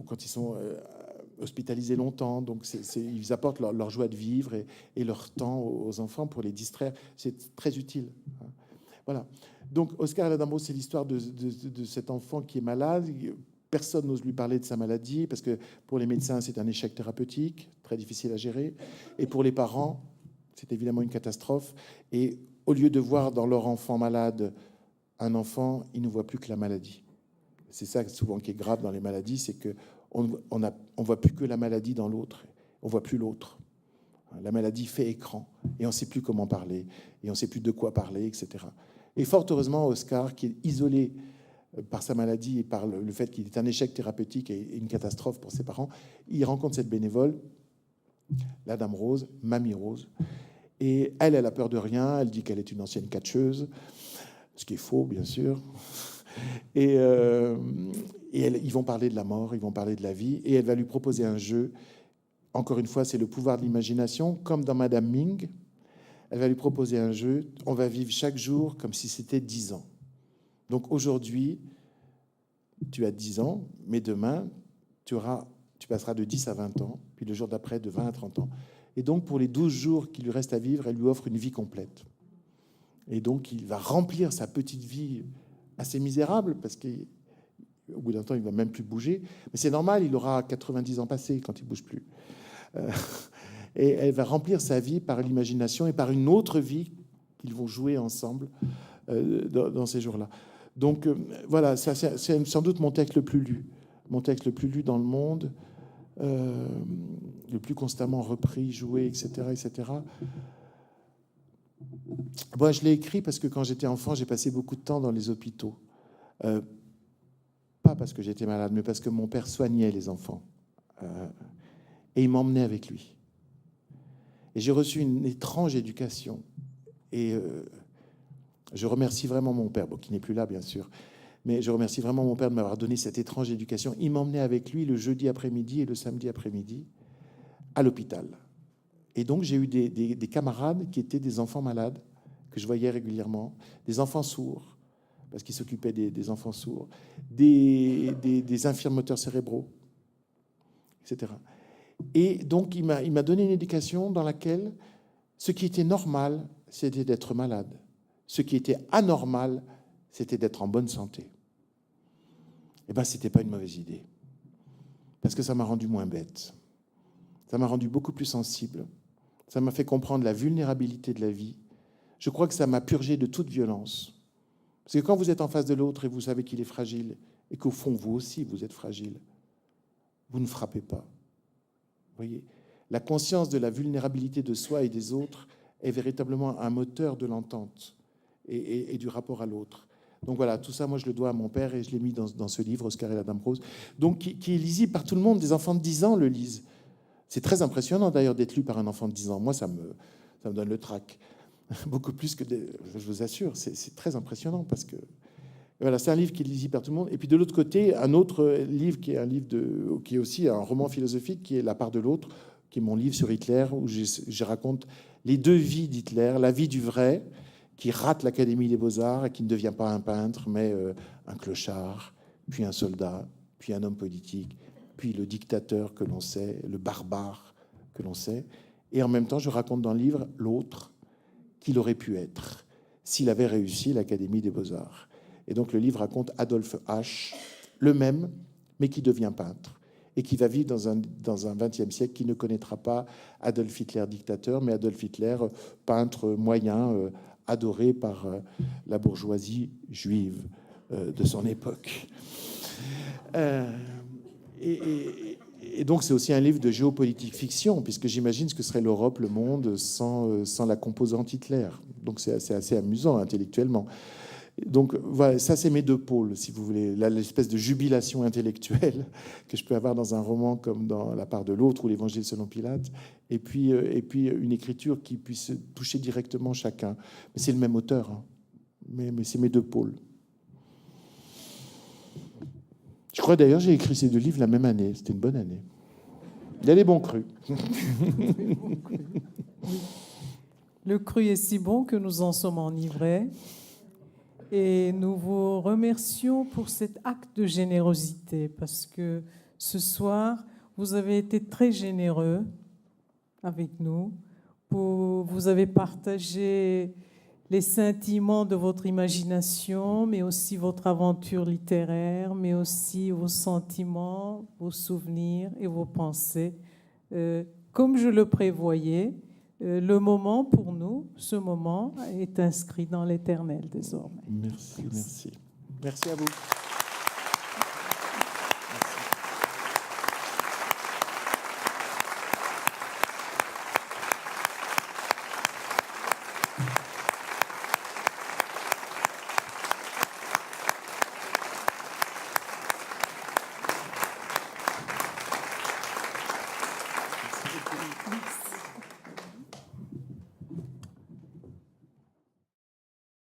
quand ils sont hospitalisés longtemps. Donc, ils apportent leur joie de vivre et leur temps aux enfants pour les distraire. C'est très utile. Voilà. Donc, Oscar et la Dame Rose, c'est l'histoire de cet enfant qui est malade. Personne n'ose lui parler de sa maladie parce que pour les médecins, c'est un échec thérapeutique, très difficile à gérer. Et pour les parents, c'est évidemment une catastrophe. Et au lieu de voir dans leur enfant malade un enfant, ils ne voient plus que la maladie. C'est ça souvent qui est grave dans les maladies, c'est qu'on ne voit plus que la maladie dans l'autre. On ne voit plus l'autre. La maladie fait écran et on ne sait plus comment parler et on ne sait plus de quoi parler, etc. Et fort heureusement, Oscar, qui est isolé par sa maladie et par le fait qu'il est un échec thérapeutique et une catastrophe pour ses parents, il rencontre cette bénévole, la Dame Rose, Mamie Rose. Et elle a peur de rien. Elle dit qu'elle est une ancienne catcheuse, ce qui est faux, bien sûr. Et ils vont parler de la mort, ils vont parler de la vie, et elle va lui proposer un jeu. Encore une fois, c'est le pouvoir de l'imagination, comme dans Madame Ming. Elle va lui proposer un jeu. On va vivre chaque jour comme si c'était 10 ans. Donc aujourd'hui, tu as 10 ans, mais demain, tu passeras de 10 à 20 ans, puis le jour d'après, de 20 à 30 ans. Et donc, pour les 12 jours qui lui restent à vivre, elle lui offre une vie complète. Et donc, il va remplir sa petite vie assez misérable, parce qu'au bout d'un temps, il ne va même plus bouger. Mais c'est normal, il aura 90 ans passés quand il ne bouge plus. Et elle va remplir sa vie par l'imagination et par une autre vie qu'ils vont jouer ensemble dans ces jours-là. Donc voilà, ça, c'est sans doute mon texte le plus lu. Mon texte le plus lu dans le monde, le plus constamment repris, joué, etc. etc. Moi, je l'ai écrit parce que quand j'étais enfant, j'ai passé beaucoup de temps dans les hôpitaux. Pas parce que j'étais malade, mais parce que mon père soignait les enfants. Et il m'emmenait avec lui. Et j'ai reçu une étrange éducation. Et je remercie vraiment mon père, qui n'est plus là, bien sûr. Mais je remercie vraiment mon père de m'avoir donné cette étrange éducation. Il m'emmenait avec lui le jeudi après-midi et le samedi après-midi à l'hôpital. Et donc, j'ai eu des camarades qui étaient des enfants malades, que je voyais régulièrement, des enfants sourds, parce qu'ils s'occupaient des enfants sourds, des infirmateurs cérébraux, etc. Et donc, il m'a donné une éducation dans laquelle ce qui était normal, c'était d'être malade. Ce qui était anormal, c'était d'être en bonne santé. Eh bien, ce n'était pas une mauvaise idée. Parce que ça m'a rendu moins bête. Ça m'a rendu beaucoup plus sensible. Ça m'a fait comprendre la vulnérabilité de la vie. Je crois que ça m'a purgé de toute violence. Parce que quand vous êtes en face de l'autre et vous savez qu'il est fragile, et qu'au fond, vous aussi, vous êtes fragile, vous ne frappez pas. Vous voyez, la conscience de la vulnérabilité de soi et des autres est véritablement un moteur de l'entente et du rapport à l'autre. Donc voilà, tout ça, moi, je le dois à mon père et je l'ai mis dans ce livre, Oscar et la Dame Rose, donc qui est lisible par tout le monde. Des enfants de 10 ans le lisent. C'est très impressionnant, d'ailleurs, d'être lu par un enfant de 10 ans. Moi, ça me donne le trac. Beaucoup plus que... je vous assure, c'est très impressionnant parce que... Voilà, c'est un livre qui est lisible par tout le monde. Et puis de l'autre côté, un autre livre qui est aussi un roman philosophique, qui est La part de l'autre, qui est mon livre sur Hitler, où je raconte les deux vies d'Hitler. La vie du vrai, qui rate l'Académie des Beaux-Arts et qui ne devient pas un peintre, mais un clochard, puis un soldat, puis un homme politique, puis le dictateur que l'on sait, le barbare que l'on sait. Et en même temps, je raconte dans le livre l'autre qu'il aurait pu être s'il avait réussi l'Académie des Beaux-Arts. Et donc le livre raconte Adolphe H., le même, mais qui devient peintre, et qui va vivre dans un XXe siècle qui ne connaîtra pas Adolf Hitler dictateur, mais Adolf Hitler peintre moyen, adoré par la bourgeoisie juive de son époque. Et donc c'est aussi un livre de géopolitique fiction, puisque j'imagine ce que serait l'Europe, le monde, sans la composante Hitler. Donc c'est assez amusant intellectuellement. Donc voilà, ça c'est mes deux pôles, si vous voulez, l'espèce de jubilation intellectuelle que je peux avoir dans un roman comme dans La part de l'autre ou l'Évangile selon Pilate, et puis une écriture qui puisse toucher directement chacun. Mais c'est le même auteur, hein. Mais c'est mes deux pôles. Je crois d'ailleurs j'ai écrit ces deux livres la même année, c'était une bonne année. Il y a des bons crus. Le cru est si bon que nous en sommes enivrés. Et nous vous remercions pour cet acte de générosité, parce que ce soir, vous avez été très généreux avec nous. Vous avez partagé les sentiments de votre imagination, mais aussi votre aventure littéraire, mais aussi vos sentiments, vos souvenirs et vos pensées. Comme je le prévoyais, le moment pour nous, ce moment est inscrit dans l'éternel désormais. Merci. Merci à vous.